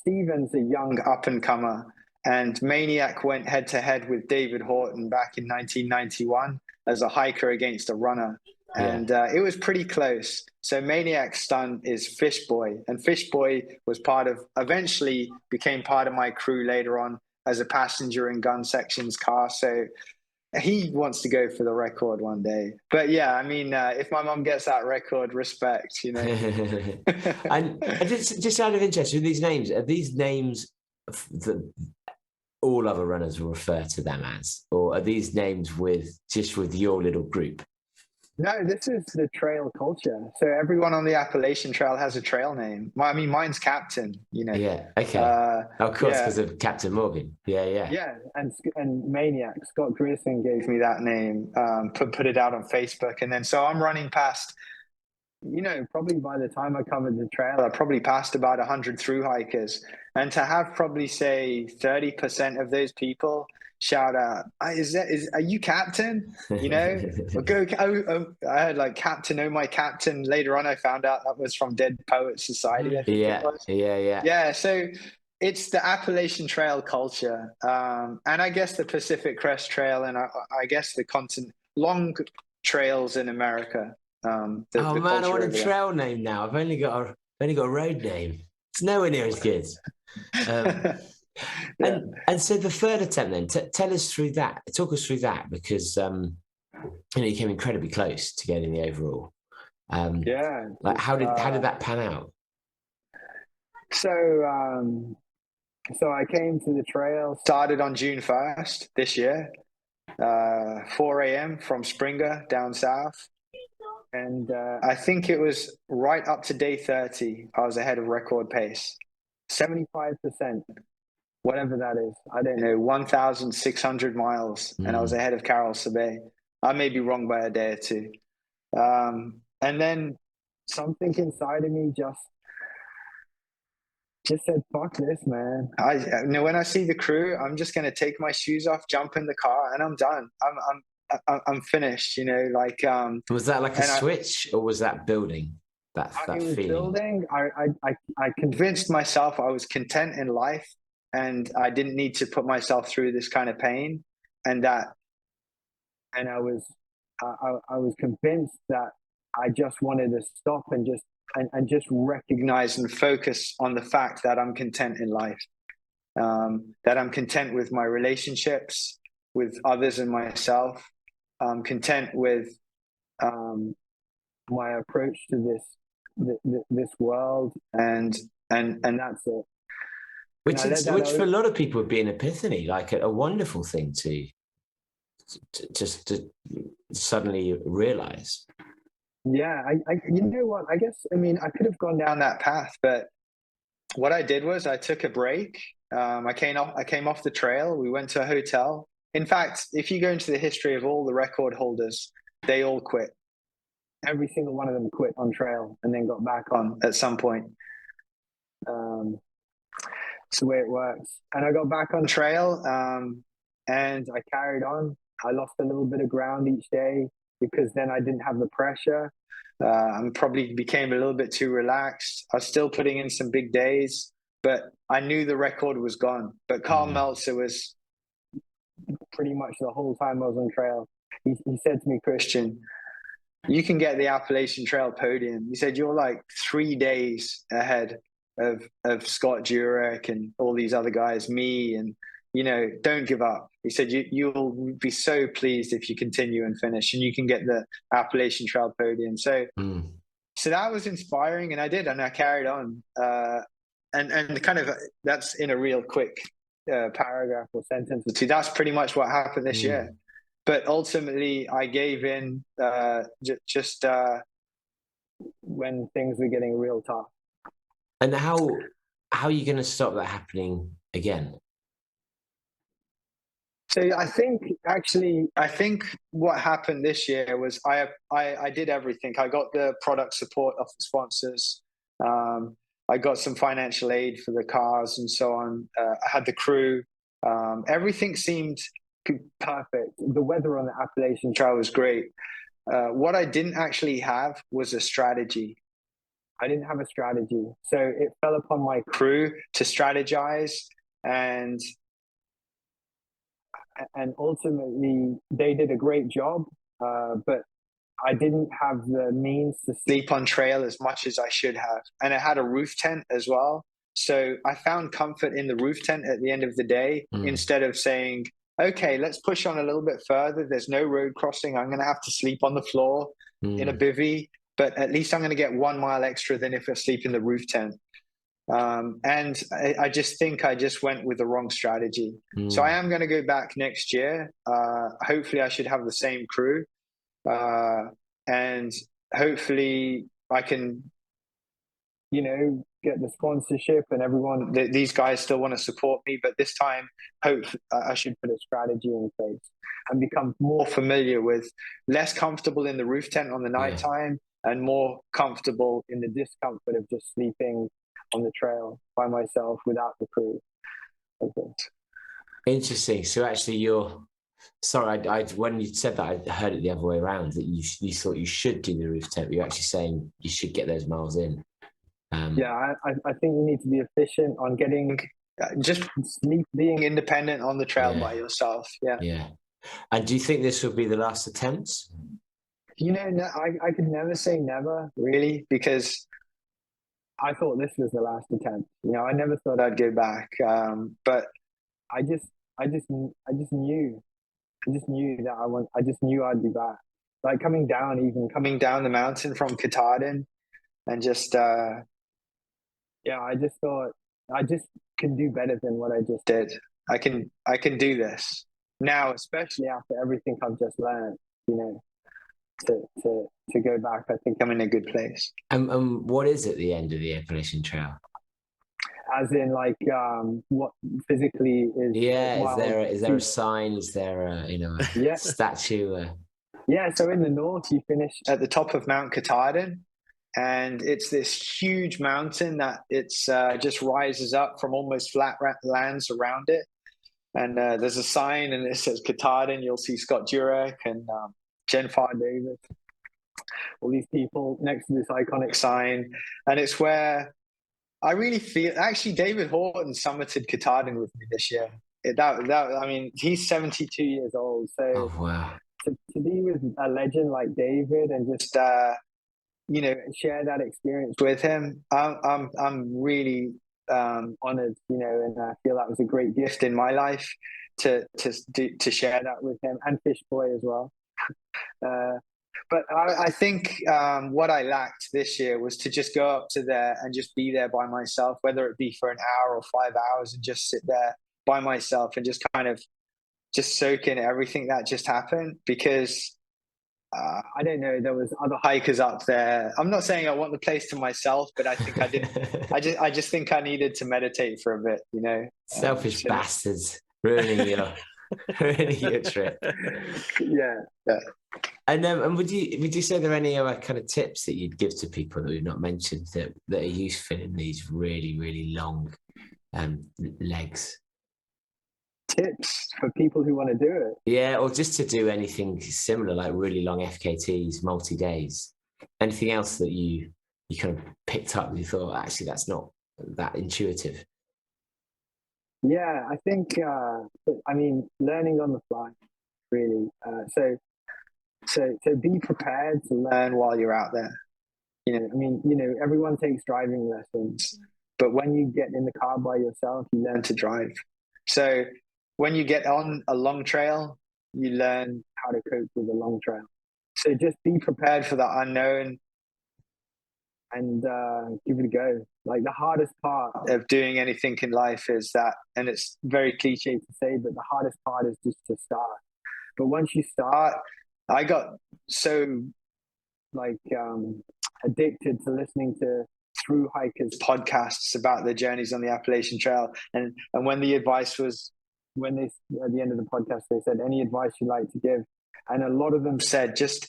Stephen's a young up-and-comer, and Maniac went head-to-head with David Horton back in 1991 as a hiker against a runner. And it was pretty close. So Maniac's stunt is Fish Boy, and Fish Boy was eventually became part of my crew later on as a passenger in Gun Section's car. So he wants to go for the record one day. But yeah, I mean, if my mom gets that record, respect, you know. And just out of interest, with these names, are these names that all other runners will refer to them as, or are these names with your little group? No, this is the trail culture. So everyone on the Appalachian Trail has a trail name. I mean, mine's Captain, you know. Yeah, okay. Of course, because of Captain Morgan. Yeah. Yeah, and Maniac, Scott Grierson gave me that name, put it out on Facebook. And then so I'm running past, you know, probably by the time I covered the trail, I probably passed about 100 through hikers. And to have probably, say, 30% of those people shout out, are you Captain? You know, I heard like Captain, oh my Captain. Later on, I found out that was from Dead Poets Society. I think it was. Yeah. So it's the Appalachian Trail culture, and I guess the Pacific Crest Trail, and I guess the long trails in America. Man, I want a trail name now. I've only got a road name. It's nowhere near as good. And so the third attempt then, tell us through that. Talk us through that, because you came incredibly close to getting the overall. Like how did that pan out? So I came to the trail, started on June 1st this year, 4 a.m. from Springer down south. And I think it was right up to day 30, I was ahead of record pace. 75%, whatever that is. I don't know, 1,600 miles. And I was ahead of Carol Sabay. I may be wrong by a day or two. And then something inside of me just said, fuck this, man. When I see the crew, I'm just going to take my shoes off, jump in the car, and I'm done. I'm finished, you know, like. Was that like a switch, or was that building? That feeling? Building. I convinced myself I was content in life, and I didn't need to put myself through this kind of pain, and I was convinced that I just wanted to stop and just recognize and focus on the fact that I'm content in life, that I'm content with my relationships with others and myself. I'm content with my approach to this world, and that's it. Which for a lot of people would be an epiphany, like a wonderful thing to suddenly realize. Yeah, you know what? I could have gone down that path, but what I did was I took a break. I came off the trail. We went to a hotel. In fact, if you go into the history of all the record holders, they all quit. Every single one of them quit on trail and then got back on at some point. It's the way it works. And I got back on trail, and I carried on. I lost a little bit of ground each day because then I didn't have the pressure. I probably became a little bit too relaxed. I was still putting in some big days, but I knew the record was gone. But Carl Meltzer was pretty much the whole time I was on trail. He said to me, Kristian, you can get the Appalachian Trail podium. He said, you're like 3 days ahead of Scott Jurek and all these other guys, me, and, you know, don't give up. He said, you'll be so pleased if you continue and finish, and you can get the Appalachian Trail podium. So that was inspiring, and I did, and I carried on. And kind of, that's in a real quick paragraph or sentence or two. That's pretty much what happened this year. But ultimately, I gave in just when things were getting real tough. And how are you going to stop that happening again? So I think what happened this year was I did everything. I got the product support of the sponsors. I got some financial aid for the cars and so on. I had the crew. Everything seemed perfect. The weather on the Appalachian Trail was great. what I didn't actually have was a strategy. I didn't have a strategy. So it fell upon my crew to strategize, and ultimately they did a great job, but I didn't have the means to sleep on trail as much as I should have. And I had a roof tent as well. So I found comfort in the roof tent at the end of the day, instead of saying, okay, let's push on a little bit further. There's no road crossing. I'm going to have to sleep on the floor in a bivvy, but at least I'm going to get 1 mile extra than if I sleep in the roof tent. And I just think I just went with the wrong strategy. So I am going to go back next year. Hopefully I should have the same crew. And hopefully I can, get the sponsorship and everyone, these guys still want to support me, but this time I should put a strategy in place and become more familiar with, less comfortable in the roof tent on the nighttime and more comfortable in the discomfort of just sleeping on the trail by myself without the crew. Interesting. So actually sorry, I when you said that, I heard it the other way around, that you thought you should do the roof tent, but you're actually saying you should get those miles in. I think you need to be efficient on getting, just being independent on the trail by yourself. Yeah. And do you think this will be the last attempt? I could never say never, really, because I thought this was the last attempt. I never thought I'd go back, but I just knew that I just knew I'd be back. Like coming down the mountain from Katahdin, and just I just thought I just can do better than what I just did. I can do this now, especially after everything I've just learned. To go back, I think I'm in a good place. What is at the end of the Appalachian Trail? As in, like, what physically is? Yeah, is there a sign? Is there a statue? So in the north, you finish at the top of Mount Katahdin, and it's this huge mountain that it's just rises up from almost flat lands around it. And there's a sign, and it says Katahdin. You'll see Scott Jurek and Jen Farr Davis, all these people next to this iconic sign. And it's where I really feel, actually, David Horton summited Katahdin with me this year. I mean, he's 72 years old. So to be with a legend like David and just, share that experience with him, I'm really honored, and I feel that was a great gift in my life to share that with him, and Fish Boy as well. But I think what I lacked this year was to just go up to there and just be there by myself, whether it be for an hour or 5 hours, and just sit there by myself and just kind of just soak in everything that just happened. Because I don't know, there was other hikers up there. I'm not saying I want the place to myself, but I think I didn't. I just think I needed to meditate for a bit, Selfish bastards ruining your trip. Yeah. And would you say there are any other kind of tips that you'd give to people that we've not mentioned that are useful in these really, really long legs? Tips for people who want to do it? Yeah, or just to do anything similar, like really long FKTs, multi-days. Anything else that you kind of picked up and you thought, actually, that's not that intuitive? Yeah, I think, learning on the fly, really. So be prepared to learn while you're out there. Everyone takes driving lessons, but when you get in the car by yourself, you learn to drive. So when you get on a long trail, you learn how to cope with a long trail. So just be prepared for the unknown and give it a go. Like, the hardest part of doing anything in life is that, and it's very cliche to say, but the hardest part is just to start. But once you start, I got so addicted to listening to through hikers podcasts about their journeys on the Appalachian Trail. And when the advice was, when they, at the end of the podcast, they said, any advice you'd like to give? And a lot of them said, just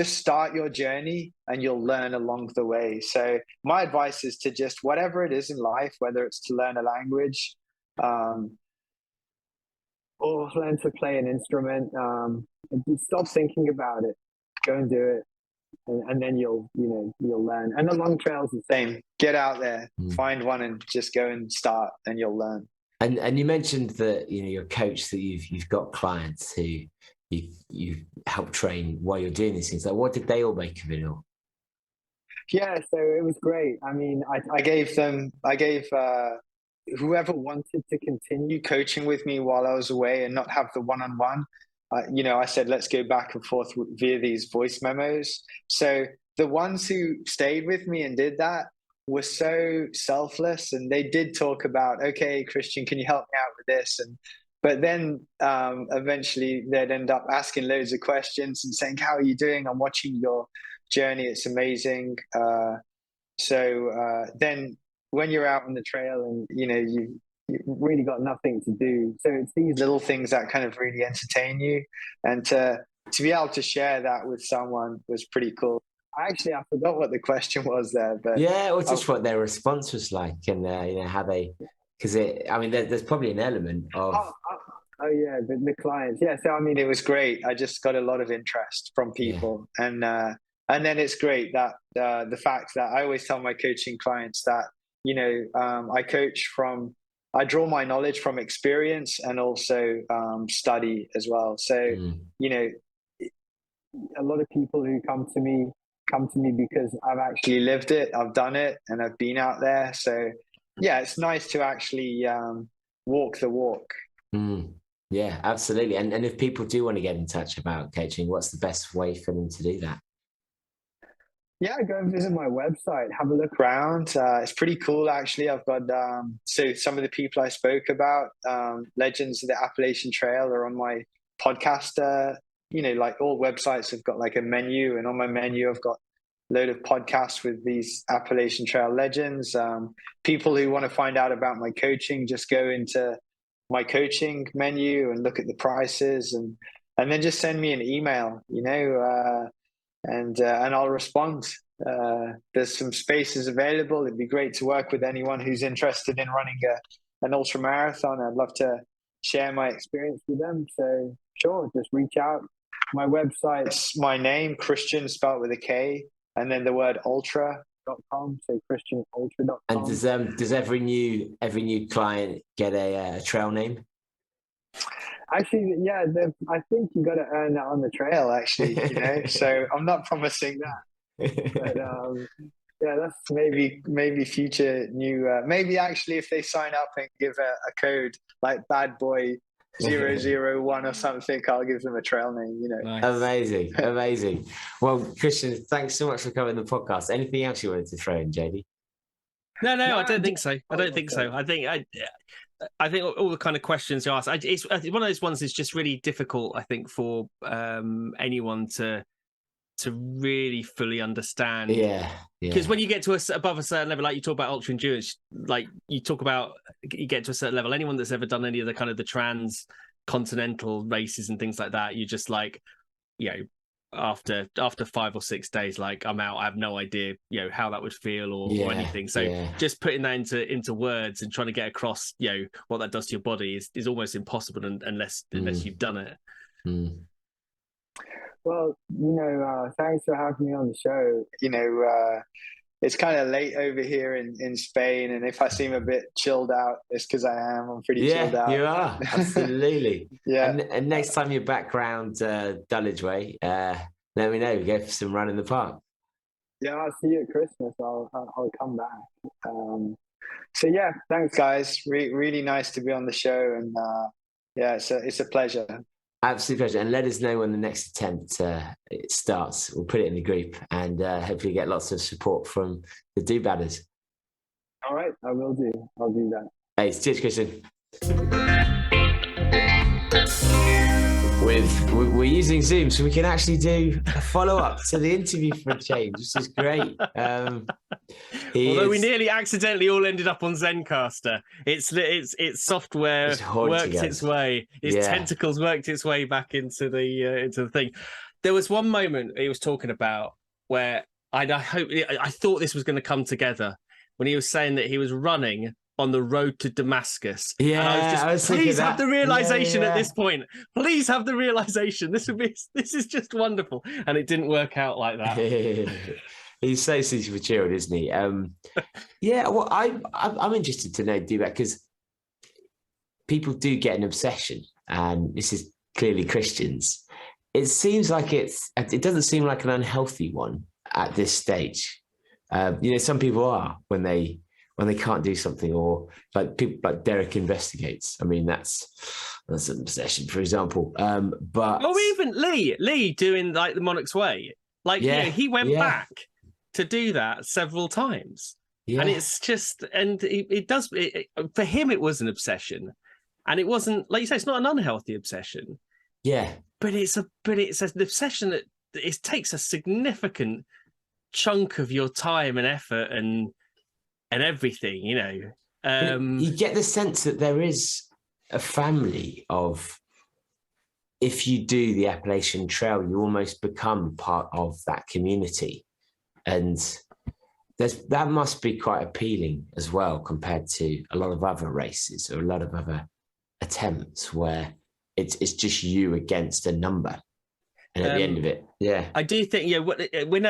start your journey and you'll learn along the way. So my advice is to just, whatever it is in life, whether it's to learn a language, or learn to play an instrument, stop thinking about it. go and do it. And then you'll learn. And the long trail's the same. Get out there, find one, and just go and start, and you'll learn. And you mentioned that your coach, that you've got clients who you help train while you're doing these things. Like, what did they all make of it all? Yeah, so it was great. I mean, I gave whoever wanted to continue coaching with me while I was away and not have the one-on-one. I said, let's go back and forth via these voice memos. So the ones who stayed with me and did that were so selfless, and they did talk about, okay, Kristian, can you help me out with this? But then eventually they'd end up asking loads of questions and saying, how are you doing? I'm watching your journey. It's amazing. So then when you're out on the trail and, you've really got nothing to do. So it's these little things that kind of really entertain you. And to be able to share that with someone was pretty cool. I forgot what the question was there, but yeah, or just what their response was like, and how they, because there's probably an element of yeah, the clients, yeah. So I mean, it was great. I just got a lot of interest from people, and then it's great that the fact that I always tell my coaching clients that I draw my knowledge from experience and also study as well. So a lot of people who come to me because I've actually lived it, I've done it, and I've been out there. So yeah, it's nice to actually walk the walk. Yeah, absolutely. And if people do want to get in touch about coaching, what's the best way for them to do that? Yeah, go and visit my website, have a look around. It's pretty cool, actually. I've got so some of the people I spoke about, legends of the Appalachian Trail, are on my podcast. Like all websites have got like a menu, and on my menu I've got a load of podcasts with these Appalachian Trail legends. People who want to find out about my coaching, just go into my coaching menu and look at the prices, and then just send me an email, and I'll respond. There's some spaces available. It'd be great to work with anyone who's interested in running an ultra marathon. I'd love to share my experience with them. So sure, just reach out. My website's my name, Kristian, spelled with a K, and then the word ultra.com. So KristianUltra.com. And does every new client get a trail name? Actually, yeah, I think you got to earn that on the trail, actually, so I'm not promising that. But yeah, that's maybe future new, maybe actually if they sign up and give a code like Bad Boy 001 or something, I'll give them a trail name, Nice. Amazing. Well, Kristian, thanks so much for coming on the podcast. Anything else you wanted to throw in, Jody? No, I don't think so. I think all the kind of questions you ask, it's one of those ones that's just really difficult, I think, for anyone to really fully understand. Yeah. Because when you get to above a certain level, like you talk about ultra endurance, like you talk about, you get to a certain level, anyone that's ever done any of the kind of the transcontinental races and things like that, you're just like, after 5 or 6 days, like, I'm out. I have no idea, how that would feel or anything. So just putting that into words and trying to get across, what that does to your body is almost impossible unless you've done it. Well, thanks for having me on the show. It's kind of late over here in Spain, and if I seem a bit chilled out, it's because I am. I'm pretty chilled out. You are, absolutely. Yeah. And next time you're back around Dulwich Way, let me know. We go for some run in the park. Yeah, I'll see you at Christmas. I'll come back. So yeah, thanks, guys. Really nice to be on the show, and it's a pleasure. Absolute pleasure. And let us know when the next attempt it starts. We'll put it in the group and hopefully get lots of support from the do-badders. All right, I will do. I'll do that. Hey, cheers, Kristian. We're using Zoom, so we can actually do a follow-up to the interview for a change, which is great. Although we nearly accidentally all ended up on Zencaster. Its software worked its way. Its tentacles worked its way back into the thing. There was one moment he was talking about where I thought this was going to come together when he was saying that he was running on the road to Damascus. Yeah, and I was just, please have the realization at this point. Please have the realization. This is just wonderful. And it didn't work out like that. He's so suited for children, isn't he? Yeah, well, I'm interested to know, do that, because people do get an obsession, and this is clearly Kristian's. It seems like it doesn't seem like an unhealthy one at this stage. Some people are when they can't do something, or like people like Derek investigates. I mean, that's an obsession, for example. But even Lee doing like the Monarch's Way, like he went back to do that several times, and it's just, and it does. For him, it was an obsession, and it wasn't, like you say, it's not an unhealthy obsession. Yeah, but it's an obsession that it takes a significant chunk of your time and effort and everything, you get the sense that there is a family of, if you do the Appalachian Trail, you almost become part of that community, and that must be quite appealing as well, compared to a lot of other races or a lot of other attempts where it's just you against a number. And at the end of it, I do think, we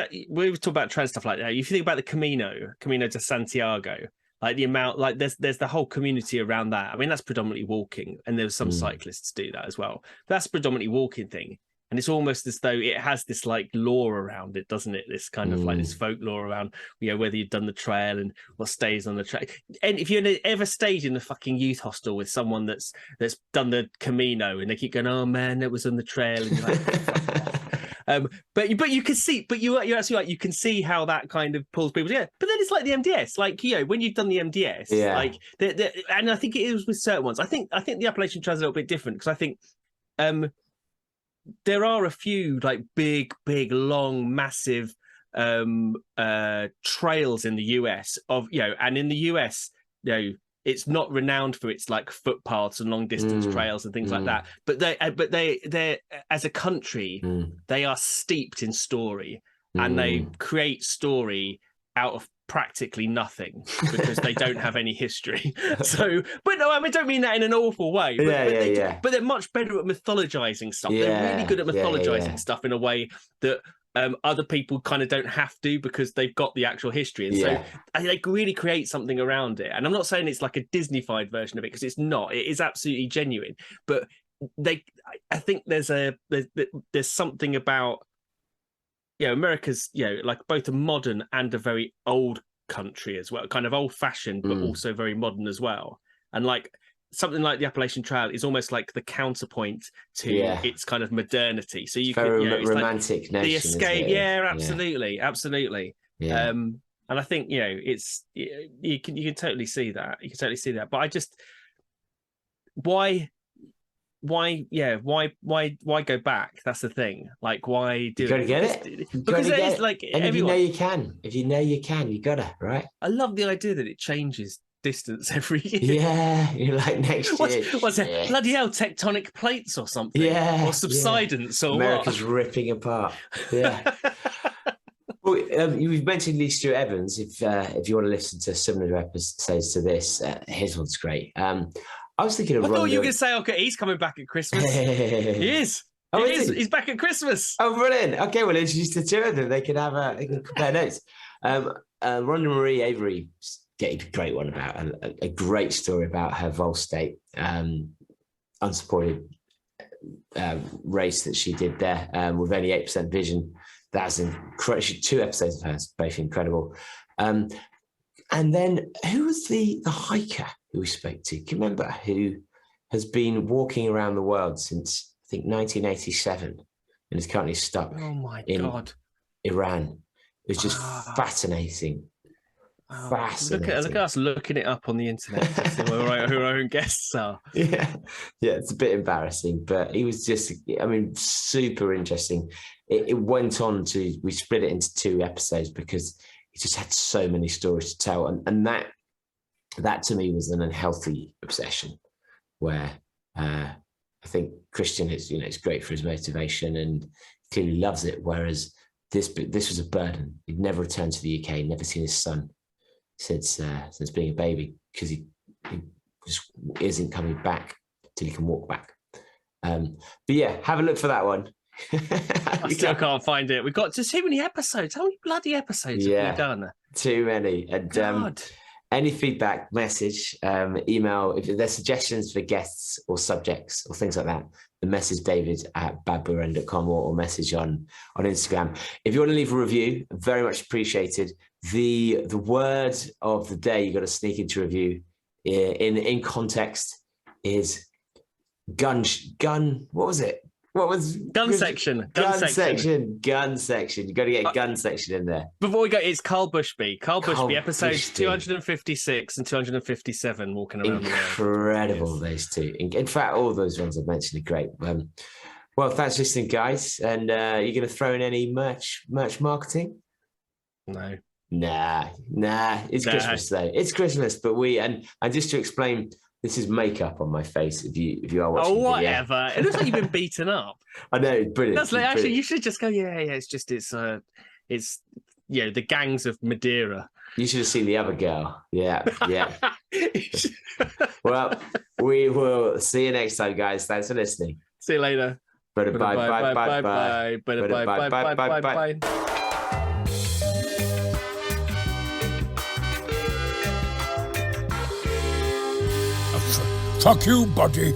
talk about trail stuff like that. If you think about the Camino to Santiago, like the amount, like there's the whole community around that. I mean, that's predominantly walking, and there's some cyclists do that as well. But that's predominantly walking thing, and it's almost as though it has this like lore around it, doesn't it? This kind of like this folklore around, whether you've done the trail and what stays on the trail. And if you ever stayed in the fucking youth hostel with someone that's done the Camino, and they keep going, "Oh man, that was on the trail," and you're like, but you can see, but you're actually like, you can see how that kind of pulls people together. But then it's like the MDS, like when you've done the MDS, like and I think it is with certain ones. I think the Appalachian Trail is a little bit different, because I think there are a few like big, long, massive trails in the US and in the US, it's not renowned for its like footpaths and long distance trails and things like that. But they as a country, they are steeped in story, and they create story out of practically nothing, because they don't have any history. So, but no, I mean, don't mean that in an awful way. But, but they're much better at mythologizing stuff. They're really good at mythologizing stuff in a way that other people kind of don't have to, because they've got the actual history, and so they really create something around it. And I'm not saying it's like a Disneyfied version of it, because it's not. It is absolutely genuine. But I think there's something about America's like both a modern and a very old country as well, kind of old fashioned, but also very modern as well. And like something like the Appalachian Trail is almost like the counterpoint to its kind of modernity. So you very can, romantic like nation, the escape. Absolutely. Yeah. And I think it's you can totally see that. You can totally see that. But I just why go back? That's the thing. Like, why do you gotta get it? Because it is like, and everyone, if you know you can, you gotta, right? I love the idea that it changes distance every year. Yeah, you're like, next year. What's it? Bloody hell, tectonic plates or something? Yeah. Or subsidence or America's what? ripping apart. Yeah. Well, you've mentioned Lee Stewart Evans. If you want to listen to similar episodes to this, his one's great. I was thinking of. I thought you were going to say, okay, he's coming back at Christmas. He is. Oh, he is. He's back at Christmas. Oh, brilliant. Okay, well, introduce the two of them. They can compare notes. Rhonda Marie Avery gave a great one about a great story about her Vol State unsupported race that she did there with only 8% vision. That's incredible. 2 episodes of hers, both incredible. And then who was the hiker who we spoke to? Can you remember, who has been walking around the world since, I think, 1987 and is currently stuck in Iran? It was just fascinating. Fascinating. Look at us looking it up on the internet to see who our own guests are. Yeah, it's a bit embarrassing, but he was just, super interesting. It went on we split it into 2 episodes because he just had so many stories to tell, and that to me was an unhealthy obsession, where I think Kristian is, it's great for his motivation and clearly loves it, whereas this was a burden. He'd never returned to the UK, never seen his son since being a baby, because he he just isn't coming back till he can walk back. But yeah, have a look for that one. I still can't find it. We've got just too many episodes. How many bloody episodes have we done? Too many. And any feedback, message, email, if there's suggestions for guests or subjects or things like that, then message David at badboyrun.com or message on Instagram. If you want to leave a review, very much appreciated. The word of the day you got to sneak into review in context is gun. What was it? What was gun section? Gun section. You got to get gun section in there. Before we go, it's Carl Bushby. Carl Bushby, episodes 256 and 257, walking around the world. Incredible, those two. In fact, all those ones I've mentioned are great. Well, thanks for listening, guys. And you're going to throw in any merch marketing? No. Nah. It's Christmas though. It's Christmas, but and just to explain. This is makeup on my face. If you are watching, whatever. It looks like you've been beaten up. I know, it's brilliant. That's actually, you should just go. Yeah. It's the gangs of Madeira. You should have seen the other girl. Yeah. Well, we will see you next time, guys. Thanks for listening. See you later. Bye. Fuck you, buddy.